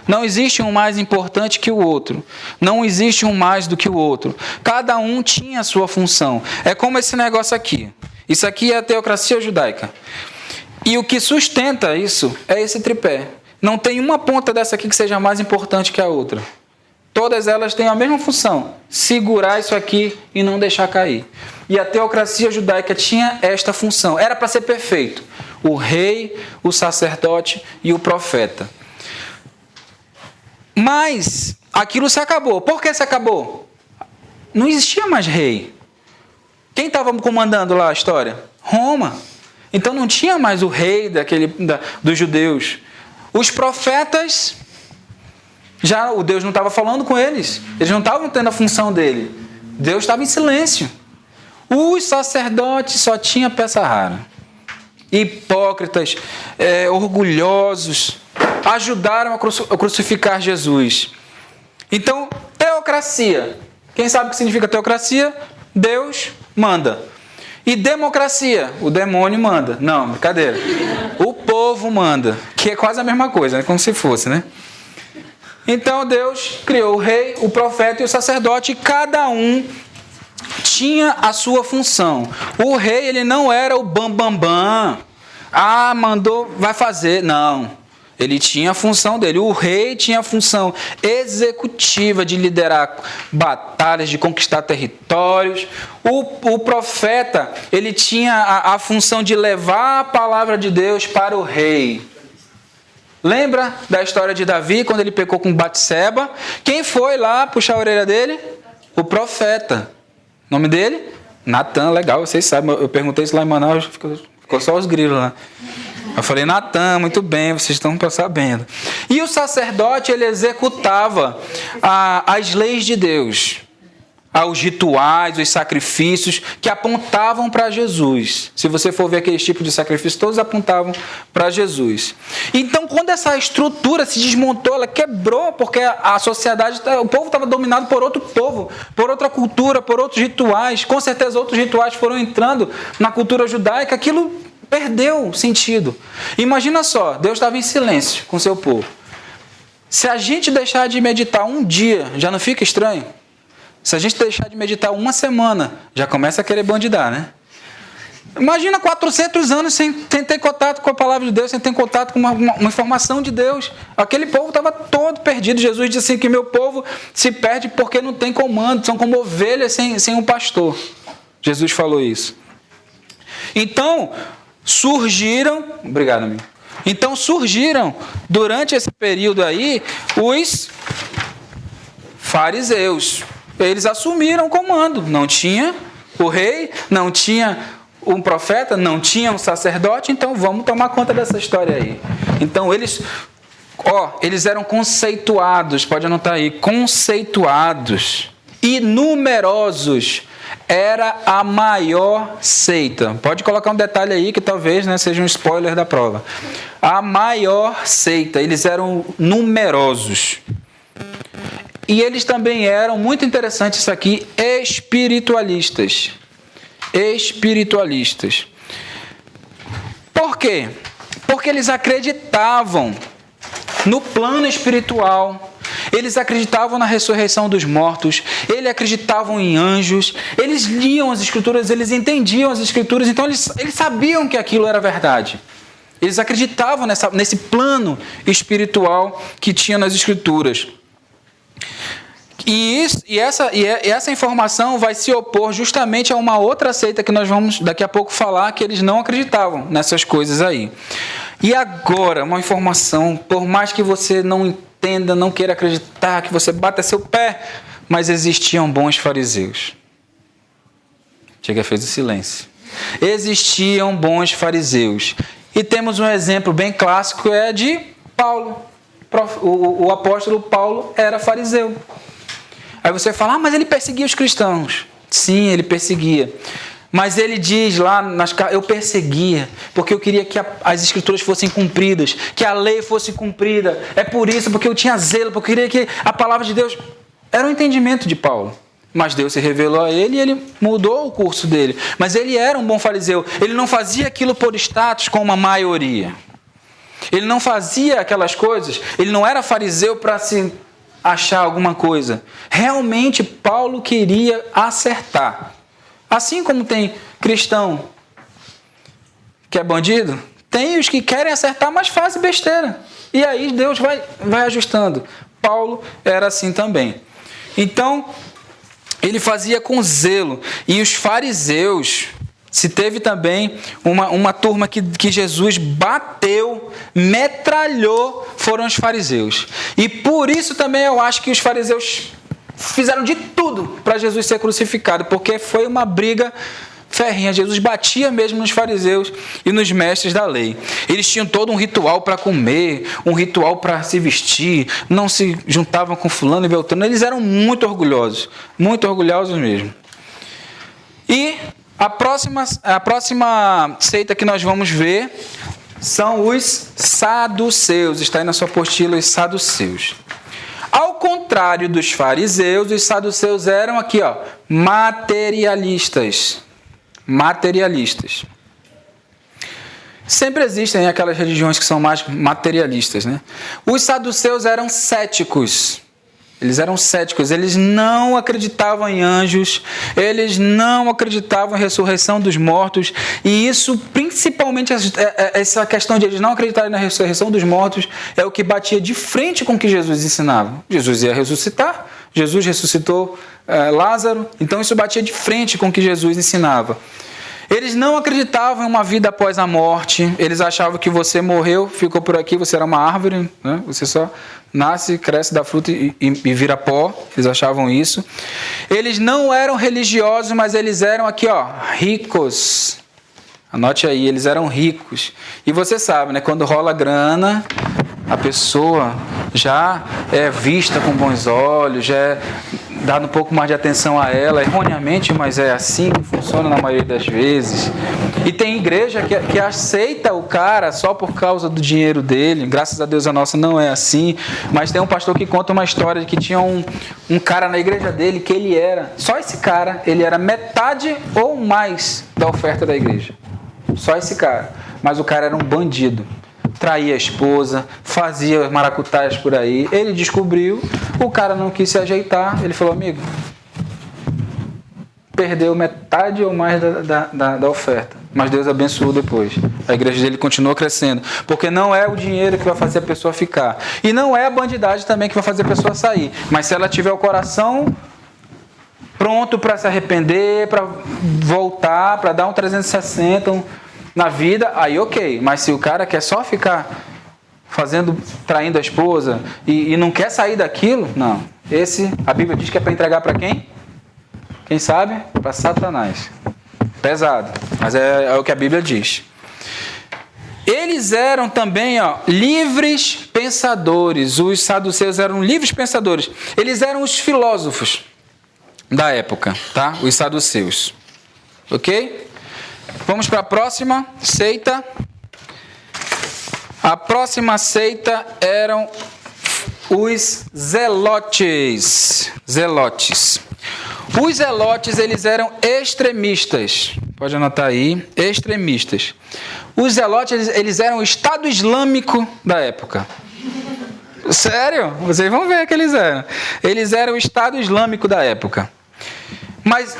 Não existe um mais importante que o outro. Não existe um mais do que o outro. Cada um tinha a sua função. É como esse negócio aqui. Isso aqui é a teocracia judaica. E o que sustenta isso é esse tripé. Não tem uma ponta dessa aqui que seja mais importante que a outra. Todas elas têm a mesma função, segurar isso aqui e não deixar cair. E a teocracia judaica tinha esta função, era para ser perfeito. O rei, o sacerdote e o profeta. Mas aquilo se acabou. Por que se acabou? Não existia mais rei. Quem estava comandando lá a história? Roma. Então não tinha mais o rei dos judeus. Os profetas... Já o Deus não estava falando com eles. Eles não estavam tendo a função dele. Deus estava em silêncio. Os sacerdotes só tinham peça rara. Hipócritas, orgulhosos, ajudaram a crucificar Jesus. Então, teocracia. Quem sabe o que significa teocracia? Deus manda. E democracia? O demônio manda. Não, brincadeira. O povo manda. Que é quase a mesma coisa, né? Como se fosse, né? Então Deus criou o rei, o profeta e o sacerdote, e cada um tinha a sua função. O rei, ele não era o bam. Mandou, vai fazer. Não. Ele tinha a função dele. O rei tinha a função executiva de liderar batalhas, de conquistar territórios. O profeta, ele tinha a função de levar a palavra de Deus para o rei. Lembra da história de Davi, quando ele pecou com Batseba? Quem foi lá puxar a orelha dele? O profeta. O nome dele? Natan, legal, vocês sabem. Eu perguntei isso lá em Manaus, ficou só os grilos lá. Eu falei, Natan, muito bem, vocês estão sabendo. E o sacerdote, ele executava as leis de Deus, os rituais, os sacrifícios que apontavam para Jesus. Se você for ver aqueles tipos de sacrifícios, todos apontavam para Jesus. Então, quando essa estrutura se desmontou, ela quebrou, porque a sociedade, o povo estava dominado por outro povo, por outra cultura, por outros rituais. Com certeza outros rituais foram entrando na cultura judaica, aquilo perdeu sentido. Imagina só, Deus estava em silêncio com seu povo. Se a gente deixar de meditar um dia, já não fica estranho? Se a gente deixar de meditar uma semana, já começa a querer bandidar, né? Imagina 400 anos sem ter contato com a palavra de Deus, sem ter contato com uma informação de Deus. Aquele povo estava todo perdido. Jesus disse assim, que meu povo se perde porque não tem comando, são como ovelhas sem um pastor. Jesus falou isso. Então, obrigado, amigo. Então surgiram, durante esse período aí, os fariseus. Eles assumiram o comando. Não tinha o rei, não tinha um profeta, não tinha um sacerdote, então vamos tomar conta dessa história aí. Então eles eram conceituados, pode anotar aí, conceituados e numerosos. Era a maior seita. Pode colocar um detalhe aí que talvez, né, seja um spoiler da prova. A maior seita. Eles eram numerosos. E eles também eram, muito interessante isso aqui, espiritualistas. Espiritualistas. Por quê? Porque eles acreditavam no plano espiritual. Eles acreditavam na ressurreição dos mortos, eles acreditavam em anjos, eles liam as escrituras, eles entendiam as escrituras, então eles sabiam que aquilo era verdade. Eles acreditavam nesse plano espiritual que tinha nas escrituras. E essa informação vai se opor justamente a uma outra seita que nós vamos daqui a pouco falar, que eles não acreditavam nessas coisas aí. E agora, uma informação, por mais que você não entenda, não queira acreditar, que você bata seu pé, mas existiam bons fariseus. Chega, fez o silêncio. Existiam bons fariseus. E temos um exemplo bem clássico, é de Paulo. O apóstolo Paulo era fariseu. Aí você fala, mas ele perseguia os cristãos. Sim, ele perseguia. Mas ele diz lá, eu perseguia, porque eu queria que as escrituras fossem cumpridas, que a lei fosse cumprida. É por isso, porque eu tinha zelo, porque eu queria que a palavra de Deus... Era o entendimento de Paulo. Mas Deus se revelou a ele e ele mudou o curso dele. Mas ele era um bom fariseu. Ele não fazia aquilo por status como a maioria. Ele não fazia aquelas coisas. Ele não era fariseu para se achar alguma coisa. Realmente, Paulo queria acertar. Assim como tem cristão que é bandido, tem os que querem acertar, mas fazem besteira. E aí Deus vai ajustando. Paulo era assim também. Então, ele fazia com zelo. E os fariseus, se teve também uma turma que Jesus bateu, metralhou, foram os fariseus. E por isso também eu acho que os fariseus fizeram de tudo para Jesus ser crucificado, porque foi uma briga ferrenha. Jesus batia mesmo nos fariseus e nos mestres da lei. Eles tinham todo um ritual para comer, um ritual para se vestir, não se juntavam com fulano e beltrano. Eles eram muito orgulhosos mesmo. E a próxima seita que nós vamos ver são os saduceus. Está aí na sua apostila, os saduceus. Ao contrário dos fariseus, os saduceus eram aqui, materialistas. Materialistas. Sempre existem aquelas religiões que são mais materialistas, né? Os saduceus eram céticos. Eles eram céticos, eles não acreditavam em anjos, eles não acreditavam em ressurreição dos mortos, e isso, principalmente essa questão de eles não acreditarem na ressurreição dos mortos, é o que batia de frente com o que Jesus ensinava. Jesus ia ressuscitar, Jesus ressuscitou Lázaro, então isso batia de frente com o que Jesus ensinava. Eles não acreditavam em uma vida após a morte, eles achavam que você morreu, ficou por aqui, você era uma árvore, né? Você só nasce, cresce, dá fruto e vira pó, eles achavam isso. Eles não eram religiosos, mas eles eram aqui, ricos. Anote aí, eles eram ricos. E você sabe, né? Quando rola grana, a pessoa já é vista com bons olhos, já é dado um pouco mais de atenção a ela, erroneamente, mas é assim que funciona na maioria das vezes. E tem igreja que aceita o cara só por causa do dinheiro dele. Graças a Deus a nossa não é assim. Mas tem um pastor que conta uma história de que tinha um cara na igreja dele que ele era, só esse cara, ele era metade ou mais da oferta da igreja. Só esse cara. Mas o cara era um bandido. Traía a esposa, fazia maracutaias por aí. Ele descobriu, o cara não quis se ajeitar. Ele falou, amigo, perdeu metade ou mais da oferta. Mas Deus abençoou depois. A igreja dele continuou crescendo. Porque não é o dinheiro que vai fazer a pessoa ficar. E não é a bandidagem também que vai fazer a pessoa sair. Mas se ela tiver o coração pronto para se arrepender, para voltar, para dar um 360 na vida, aí ok. Mas se o cara quer só ficar traindo a esposa e não quer sair daquilo, não. A Bíblia diz que é para entregar para quem? Quem sabe? Para Satanás. Pesado, mas é o que a Bíblia diz. Eles eram também livres pensadores. Os saduceus eram livres pensadores. Eles eram os filósofos da época, tá? Os saduceus. Ok? Vamos para a próxima seita. A próxima seita eram os zelotes. Os zelotes, eles eram extremistas. Pode anotar aí, extremistas. Os zelotes, eles eram o Estado Islâmico da época. Sério? Vocês vão ver que eles eram. Eles eram o Estado Islâmico da época. Mas,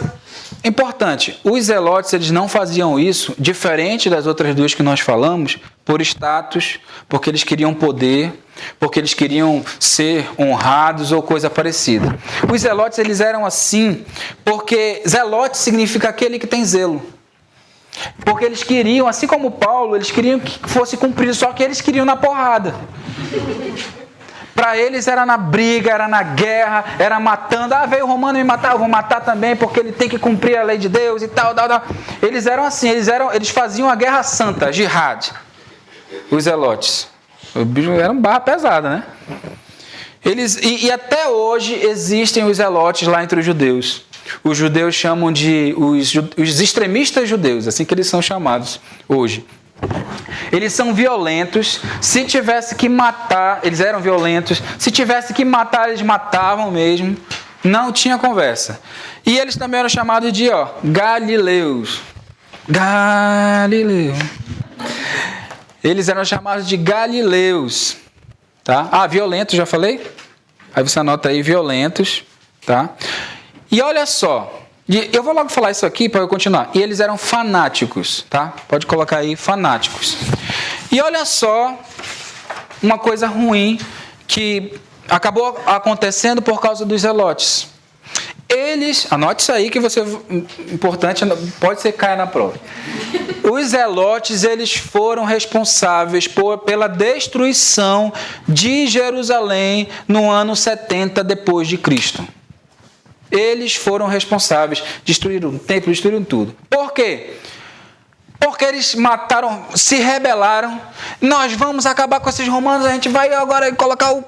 importante, os zelotes, eles não faziam isso, diferente das outras duas que nós falamos, por status, porque eles queriam poder, porque eles queriam ser honrados ou coisa parecida. Os zelotes, eles eram assim, porque zelote significa aquele que tem zelo. Porque eles queriam, assim como Paulo, eles queriam que fosse cumprido, só que eles queriam na porrada. Para eles era na briga, era na guerra, era matando. Veio o romano me matar, eu vou matar também, porque ele tem que cumprir a lei de Deus e tal. Eles eram assim, eles faziam a guerra santa, jihad. Os zelotes. O bicho era um barra pesada, né? E até hoje existem os zelotes lá entre os judeus. Os judeus chamam de os extremistas judeus, assim que eles são chamados hoje. Eles são violentos. Se tivesse que matar, eles eram violentos. Se tivesse que matar, eles matavam mesmo. Não tinha conversa. E eles também eram chamados de galileus. Eles eram chamados de galileus, tá? Violentos, já falei? Aí você anota aí, violentos, tá? E olha só, eu vou logo falar isso aqui para eu continuar. E eles eram fanáticos, tá? Pode colocar aí, fanáticos. E olha só, uma coisa ruim que acabou acontecendo por causa dos zelotes. Anote isso aí que importante, pode ser que caia na prova. Os zelotes, eles foram responsáveis pela destruição de Jerusalém no ano 70 depois de Cristo. Eles foram responsáveis, destruíram o templo, destruíram tudo. Por quê? Porque eles mataram, se rebelaram. Nós vamos acabar com esses romanos, a gente vai agora colocar o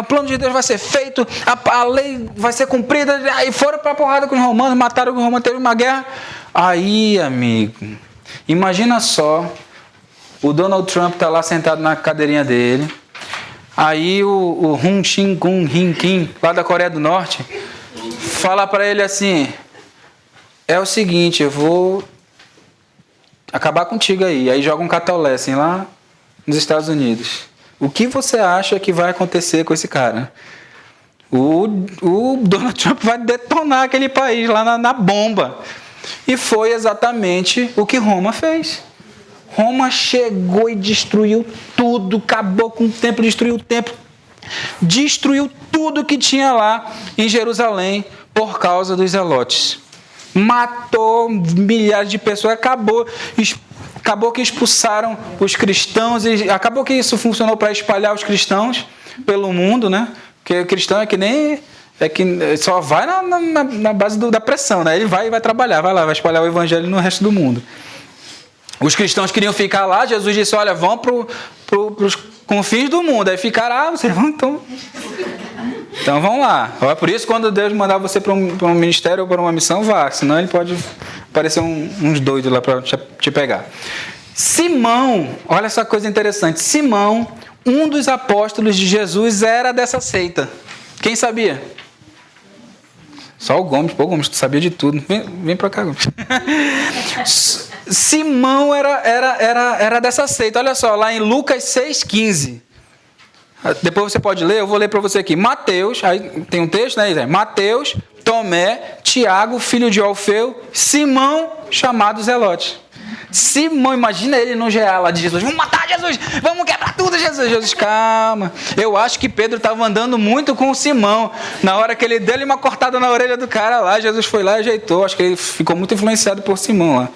plano de Deus vai ser feito, a lei vai ser cumprida. Aí foram para a porrada com os romanos, mataram os romanos, teve uma guerra. Aí, amigo, imagina só, o Donald Trump está lá sentado na cadeirinha dele. Aí o Hun Shin Kun Hin Kim, lá da Coreia do Norte, fala para ele assim: é o seguinte, eu vou acabar contigo aí. Aí joga um catolé assim lá nos Estados Unidos. O que você acha que vai acontecer com esse cara? O Donald Trump vai detonar aquele país lá na bomba. E foi exatamente o que Roma fez. Roma chegou e destruiu tudo, acabou com o templo, destruiu o templo, destruiu tudo que tinha lá em Jerusalém por causa dos zelotes. Matou milhares de pessoas, acabou que expulsaram os cristãos, e acabou que isso funcionou para espalhar os cristãos pelo mundo, né? Porque o cristão é que só vai na base da pressão, né? Ele vai trabalhar, vai lá, vai espalhar o evangelho no resto do mundo. Os cristãos queriam ficar lá, Jesus disse, olha, vão para os confins do mundo. Aí ficaram, vocês vão então vão lá. Por isso, quando Deus mandar você para um ministério ou para uma missão, vá. Senão ele pode aparecer uns doidos lá para te pegar. Simão, olha essa coisa interessante. Simão, um dos apóstolos de Jesus, era dessa seita. Quem sabia? Só o Gomes. Pô, Gomes, tu sabia de tudo. Vem para cá, Gomes. Simão era dessa seita. Olha só, lá em Lucas 6,15. Depois você pode ler, eu vou ler para você aqui. Mateus, aí tem um texto, né? Mateus, Tomé, Tiago, filho de Alfeu, Simão, chamado Zelote. Simão, imagina ele no GA lá de Jesus. Vamos matar Jesus, vamos quebrar tudo, Jesus. Jesus, calma. Eu acho que Pedro estava andando muito com o Simão. Na hora que ele deu uma cortada na orelha do cara lá, Jesus foi lá e ajeitou. Acho que ele ficou muito influenciado por Simão lá.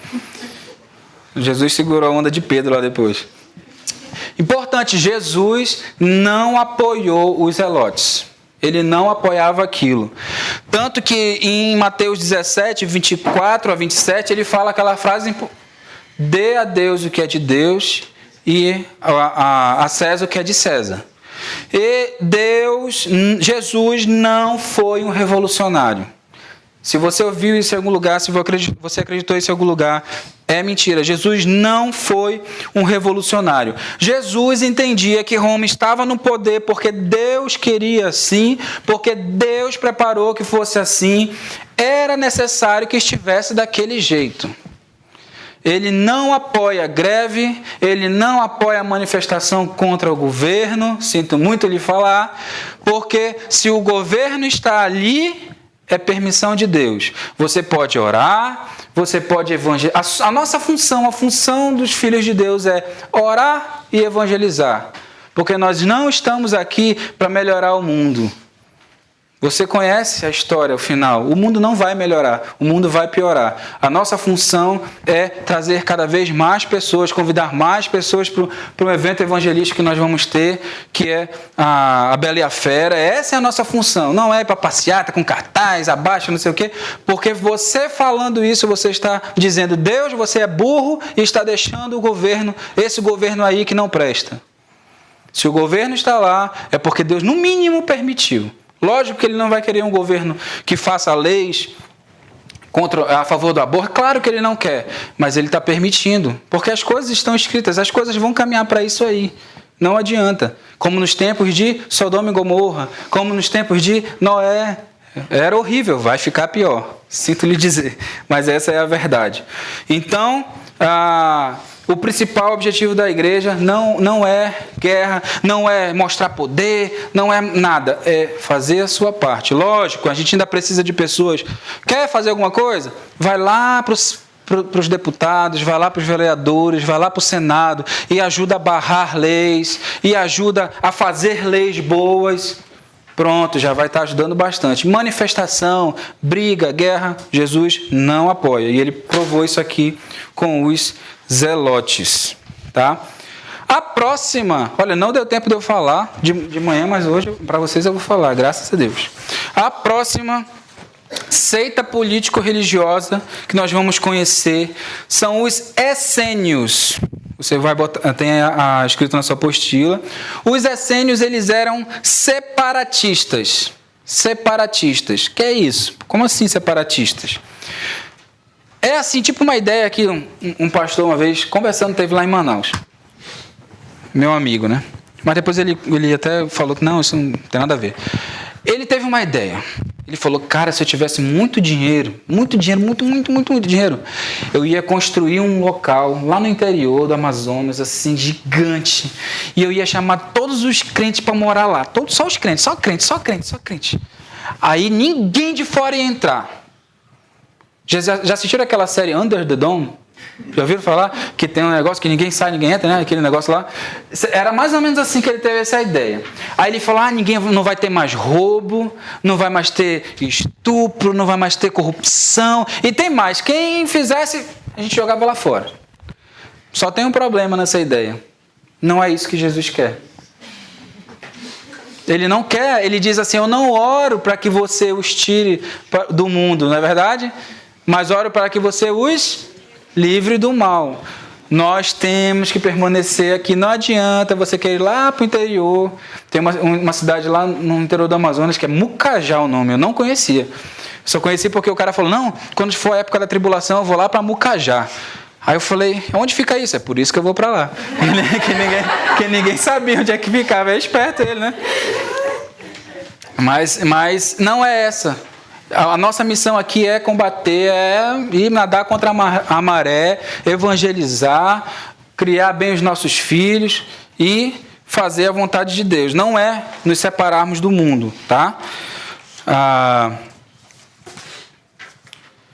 Jesus segurou a onda de Pedro lá depois. Importante, Jesus não apoiou os zelotes. Ele não apoiava aquilo. Tanto que em Mateus 17, 24 a 27, ele fala aquela frase: dê a Deus o que é de Deus e a César o que é de César. E Jesus não foi um revolucionário. Se você ouviu isso em algum lugar, se você acreditou isso em algum lugar, é mentira. Jesus não foi um revolucionário. Jesus entendia que Roma estava no poder porque Deus queria assim, porque Deus preparou que fosse assim. Era necessário que estivesse daquele jeito. Ele não apoia greve, ele não apoia a manifestação contra o governo, sinto muito lhe falar, porque se o governo está ali, é permissão de Deus. Você pode orar, você pode evangelizar. A nossa função, a função dos filhos de Deus é orar e evangelizar. Porque nós não estamos aqui para melhorar o mundo. Você conhece a história, o final. O mundo não vai melhorar, o mundo vai piorar. A nossa função é trazer cada vez mais pessoas, convidar mais pessoas para um evento evangelístico que nós vamos ter, que é a Bela e a Fera. Essa é a nossa função. Não é para passeata com cartaz, abaixo, não sei o quê. Porque você falando isso, você está dizendo: Deus, você é burro e está deixando o governo, esse governo aí que não presta. Se o governo está lá, é porque Deus, no mínimo, permitiu. Lógico que ele não vai querer um governo que faça leis a favor do aborto. Claro que ele não quer, mas ele está permitindo. Porque as coisas estão escritas, as coisas vão caminhar para isso aí. Não adianta. Como nos tempos de Sodoma e Gomorra, como nos tempos de Noé. Era horrível, vai ficar pior. Sinto lhe dizer, mas essa é a verdade. Então, o principal objetivo da igreja não é guerra, não é mostrar poder, não é nada. É fazer a sua parte. Lógico, a gente ainda precisa de pessoas. Quer fazer alguma coisa? Vai lá para os deputados, vai lá para os vereadores, vai lá para o Senado e ajuda a barrar leis, e ajuda a fazer leis boas. Pronto, já vai estar ajudando bastante. Manifestação, briga, guerra, Jesus não apoia. E ele provou isso aqui com os zelotes. Tá? A próxima, olha, não deu tempo de eu falar de manhã, mas hoje para vocês eu vou falar, graças a Deus. A próxima seita político-religiosa que nós vamos conhecer são os essênios. Você vai botar, tem escrito na sua apostila. Os essênios, eles eram separatistas. Separatistas. Que é isso? Como assim separatistas? É assim, tipo uma ideia que um pastor uma vez, conversando, teve lá em Manaus. Meu amigo, né? Mas depois ele até falou que não, isso não tem nada a ver. Ele teve uma ideia. Ele falou: cara, se eu tivesse muito dinheiro, muito dinheiro, eu ia construir um local lá no interior do Amazonas, assim, gigante. E eu ia chamar todos os crentes para morar lá. Só os crentes, só crente. Aí ninguém de fora ia entrar. Já assistiram aquela série Under the Dome? Já ouviram falar que tem um negócio que ninguém sai, ninguém entra, né? Aquele negócio lá. Era mais ou menos assim que ele teve essa ideia. Aí ele falou: ninguém não vai ter mais roubo, não vai mais ter estupro, não vai mais ter corrupção. E tem mais, quem fizesse, a gente jogava lá fora. Só tem um problema nessa ideia. Não é isso que Jesus quer. Ele não quer, ele diz assim: eu não oro para que você os tire do mundo, não é verdade? Mas oro para que você os livre do mal. Nós temos que permanecer aqui. Não adianta você querer ir lá para o interior. Tem uma cidade lá no interior do Amazonas que é Mucajá o nome. Eu não conhecia. Só conheci porque o cara falou, não, quando for a época da tribulação eu vou lá para Mucajá. Aí eu falei, onde fica isso? É por isso que eu vou para lá. que ninguém sabia onde é que ficava. É esperto ele, né? Mas não é essa. A nossa missão aqui é combater, é ir nadar contra a maré, evangelizar, criar bem os nossos filhos e fazer a vontade de Deus. Não é nos separarmos do mundo, tá?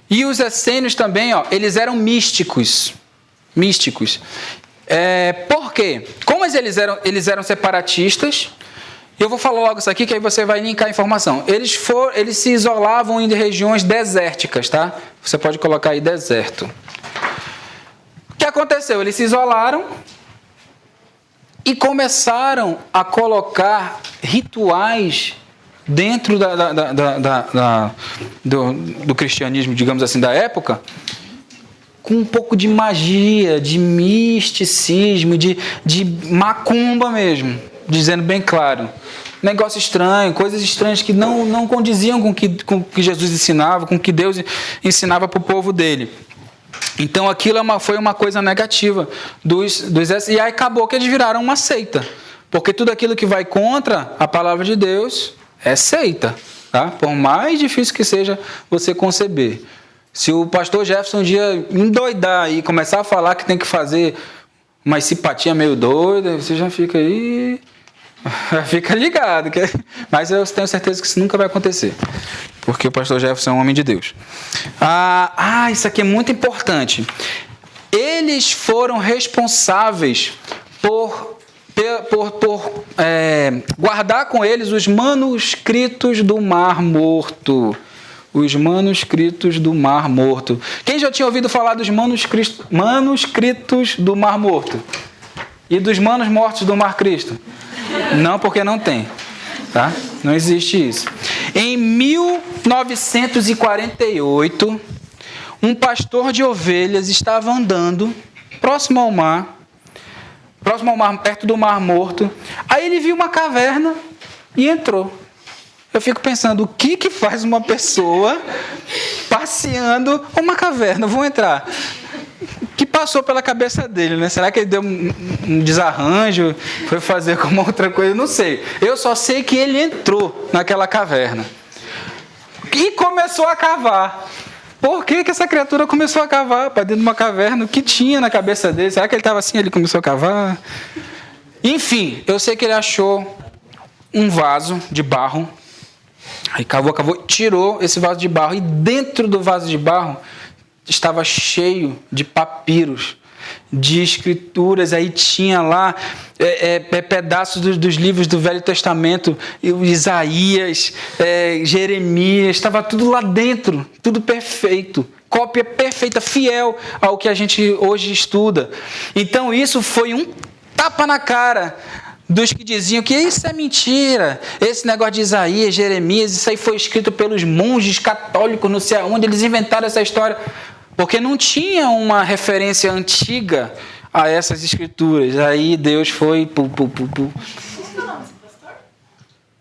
E os essênios também, ó, eles eram místicos. Por quê? Como eles eram separatistas, eu vou falar logo isso aqui, que aí você vai linkar a informação. Eles se isolavam em regiões desérticas, tá? Você pode colocar aí deserto. O que aconteceu? Eles se isolaram e começaram a colocar rituais dentro do cristianismo, digamos assim, da época, com um pouco de magia, de misticismo, de macumba mesmo, dizendo bem claro. Negócio estranho, coisas estranhas que não condiziam com o que Jesus ensinava, com o que Deus ensinava para o povo dele. Então aquilo foi uma coisa negativa e aí acabou que eles viraram uma seita, porque tudo aquilo que vai contra a palavra de Deus é seita, tá? Por mais difícil que seja você conceber. Se o pastor Jefferson um dia endoidar e começar a falar que tem que fazer uma simpatia meio doida, você já fica aí, fica ligado. Mas eu tenho certeza que isso nunca vai acontecer, porque o pastor Jefferson é um homem de Deus. Isso aqui é muito importante. Eles foram responsáveis por guardar com eles os manuscritos do Mar Morto. Os manuscritos do Mar Morto. Quem já tinha ouvido falar dos manuscritos do Mar Morto? E dos manos mortos do Mar Cristo? Não, porque não tem. Tá? Não existe isso. Em 1948, um pastor de ovelhas estava andando próximo ao mar, perto do Mar Morto. Aí ele viu uma caverna e entrou. Eu fico pensando, o que faz uma pessoa passeando uma caverna? Vou entrar. O que passou pela cabeça dele, né? Será que ele deu um desarranjo? Foi fazer como outra coisa? Não sei. Eu só sei que ele entrou naquela caverna. E começou a cavar. Por que essa criatura começou a cavar para dentro de uma caverna? O que tinha na cabeça dele? Será que ele estava assim, ele começou a cavar? Enfim, eu sei que ele achou um vaso de barro. Aí cavou, tirou esse vaso de barro. E dentro do vaso de barro estava cheio de papiros, de escrituras. Aí tinha lá pedaços dos livros do Velho Testamento, Isaías, Jeremias, estava tudo lá dentro, tudo perfeito, cópia perfeita, fiel ao que a gente hoje estuda. Então isso foi um tapa na cara dos que diziam que isso é mentira, esse negócio de Isaías, Jeremias, isso aí foi escrito pelos monges católicos, não sei aonde, eles inventaram essa história, porque não tinha uma referência antiga a essas escrituras. Aí Deus foi...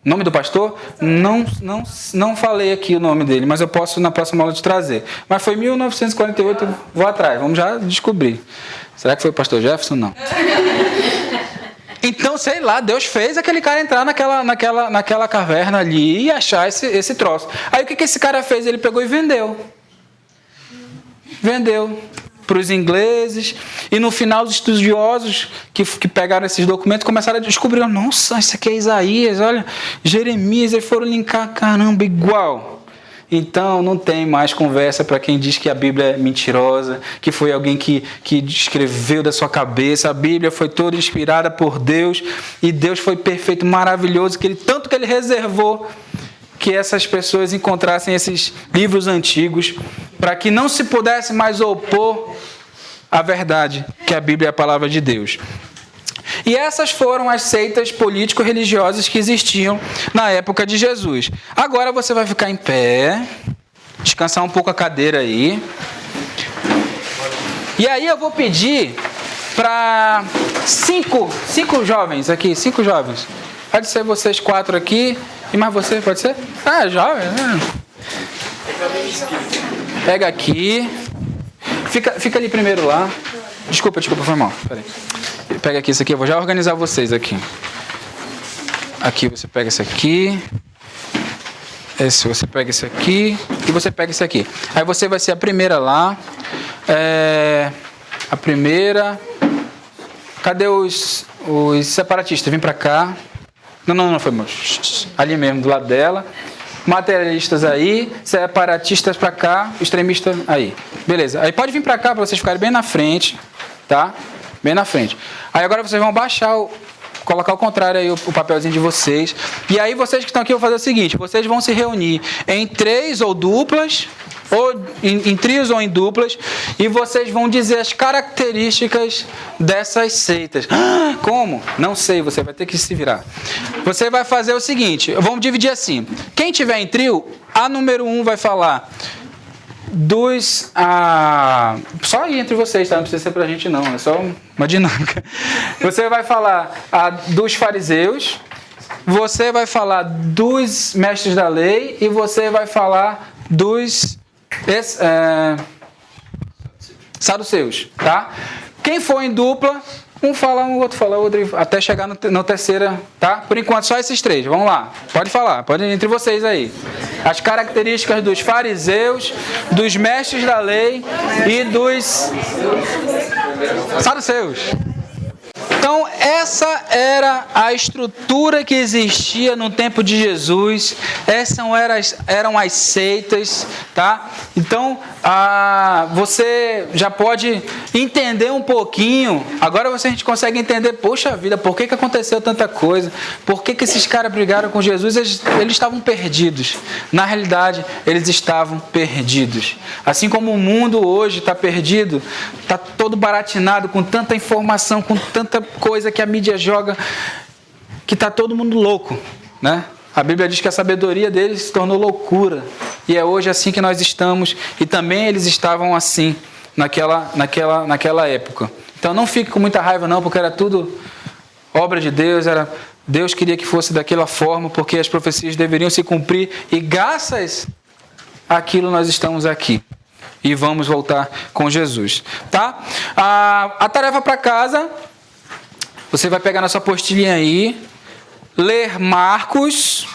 Nome do pastor? Não falei aqui o nome dele, mas eu posso na próxima aula te trazer. Mas foi 1948, vou atrás, vamos já descobrir. Será que foi o pastor Jefferson? Não. Então, sei lá, Deus fez aquele cara entrar naquela caverna ali e achar esse troço. Aí o que esse cara fez? Ele pegou e vendeu. Vendeu para os ingleses. E no final, os estudiosos que pegaram esses documentos começaram a descobrir: nossa, isso aqui é Isaías, olha, Jeremias. Eles foram linkar, caramba, igual. Então, não tem mais conversa para quem diz que a Bíblia é mentirosa, que foi alguém que escreveu da sua cabeça. A Bíblia foi toda inspirada por Deus, e Deus foi perfeito, maravilhoso, tanto que Ele reservou que essas pessoas encontrassem esses livros antigos, para que não se pudesse mais opor à verdade, que a Bíblia é a palavra de Deus. E essas foram as seitas político-religiosas que existiam na época de Jesus. Agora você vai ficar em pé, descansar um pouco a cadeira aí. E aí eu vou pedir para cinco jovens aqui, 5 jovens. Pode ser vocês 4 aqui e mais você, pode ser? Ah, jovem, né? Pega aqui. Fica ali primeiro lá. Desculpa, foi mal. Peraí. Pega aqui isso aqui, eu vou já organizar vocês aqui. Aqui você pega esse aqui. Esse você pega esse aqui. E você pega esse aqui. Aí você vai ser a primeira lá. A primeira. Cadê os separatistas? Vem pra cá. Não foi mal. Ali mesmo, do lado dela. Materialistas aí, separatistas pra cá, extremistas aí. Beleza. Aí pode vir pra cá pra vocês ficarem bem na frente, tá? Bem na frente. Aí agora vocês vão baixar colocar ao contrário aí o papelzinho de vocês. E aí vocês que estão aqui vão fazer o seguinte, vocês vão se reunir em 3 ou duplas, ou em trios ou em duplas, e vocês vão dizer as características dessas seitas. Como? Não sei, você vai ter que se virar. Você vai fazer o seguinte, vamos dividir assim. Quem tiver em trio, a número 1 vai falar só aí entre vocês, tá? Não precisa ser pra gente não, é só uma dinâmica. Você vai falar dos fariseus, você vai falar dos mestres da lei e você vai falar dos saduceus, tá? Quem for em dupla, um fala um, outro fala outro, até chegar na terceira, tá? Por enquanto, só esses 3. Vamos lá. Pode falar, pode ir entre vocês aí. As características dos fariseus, dos mestres da lei e dos saduceus. Então, essa era a estrutura que existia no tempo de Jesus. Essas eram as seitas, tá? Então, você já pode entender um pouquinho. Agora a gente consegue entender, poxa vida, por que aconteceu tanta coisa? Por que esses caras brigaram com Jesus? Eles estavam perdidos. Na realidade, eles estavam perdidos. Assim como o mundo hoje está perdido, está todo baratinado, com tanta informação, com tanta coisa que a mídia joga, que está todo mundo louco, né? A Bíblia diz que a sabedoria deles se tornou loucura. E é hoje assim que nós estamos. E também eles estavam assim naquela época. Então não fique com muita raiva não, porque era tudo obra de Deus. Deus queria que fosse daquela forma, porque as profecias deveriam se cumprir. E graças àquilo nós estamos aqui. E vamos voltar com Jesus. Tá? A tarefa para casa, você vai pegar na sua postilhinha aí, ler Marcos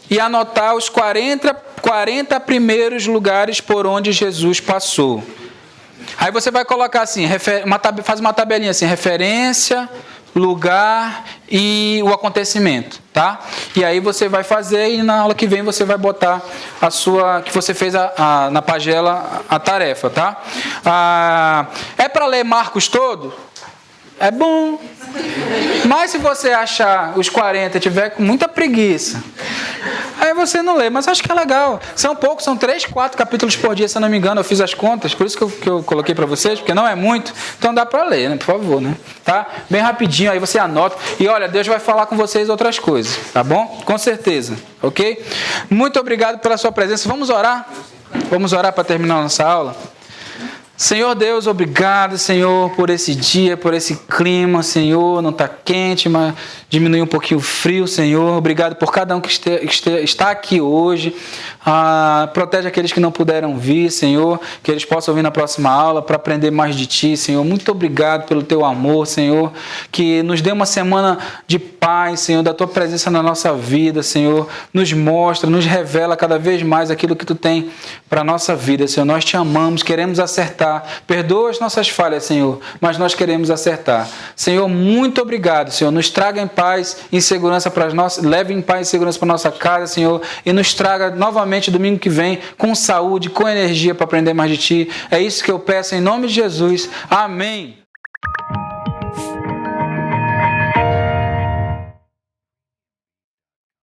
e anotar os 40 primeiros lugares por onde Jesus passou. Aí você vai colocar assim, faz uma tabelinha assim, referência, lugar e o acontecimento, tá? E aí você vai fazer e na aula que vem você vai botar que você fez na pagela a tarefa, tá? É para ler Marcos todo? É bom. Mas se você achar os 40 e tiver com muita preguiça, aí você não lê, mas acho que é legal. São poucos, são 3, 4 capítulos por dia, se eu não me engano, eu fiz as contas, por isso que eu coloquei para vocês, porque não é muito, então dá para ler, né? Por favor, né? Tá? Bem rapidinho, aí você anota. E olha, Deus vai falar com vocês outras coisas, tá bom? Com certeza, ok? Muito obrigado pela sua presença. Vamos orar? Vamos orar para terminar a nossa aula? Senhor Deus, obrigado, Senhor, por esse dia, por esse clima, Senhor, não está quente, mas diminuiu um pouquinho o frio, Senhor. Obrigado por cada um que está aqui hoje. Protege aqueles que não puderam vir, Senhor, que eles possam vir na próxima aula para aprender mais de Ti, Senhor. Muito obrigado pelo Teu amor, Senhor, que nos dê uma semana de paz, Senhor, da Tua presença na nossa vida, Senhor. Nos mostra, nos revela cada vez mais aquilo que Tu tem para a nossa vida, Senhor. Nós Te amamos, queremos acertar. Perdoa as nossas falhas, Senhor, mas nós queremos acertar. Senhor, muito obrigado, Senhor. Nos traga em paz e segurança para nós, leve em paz e segurança para nossa casa, Senhor, e nos traga novamente domingo que vem com saúde, com energia para aprender mais de Ti. É isso que eu peço em nome de Jesus. Amém.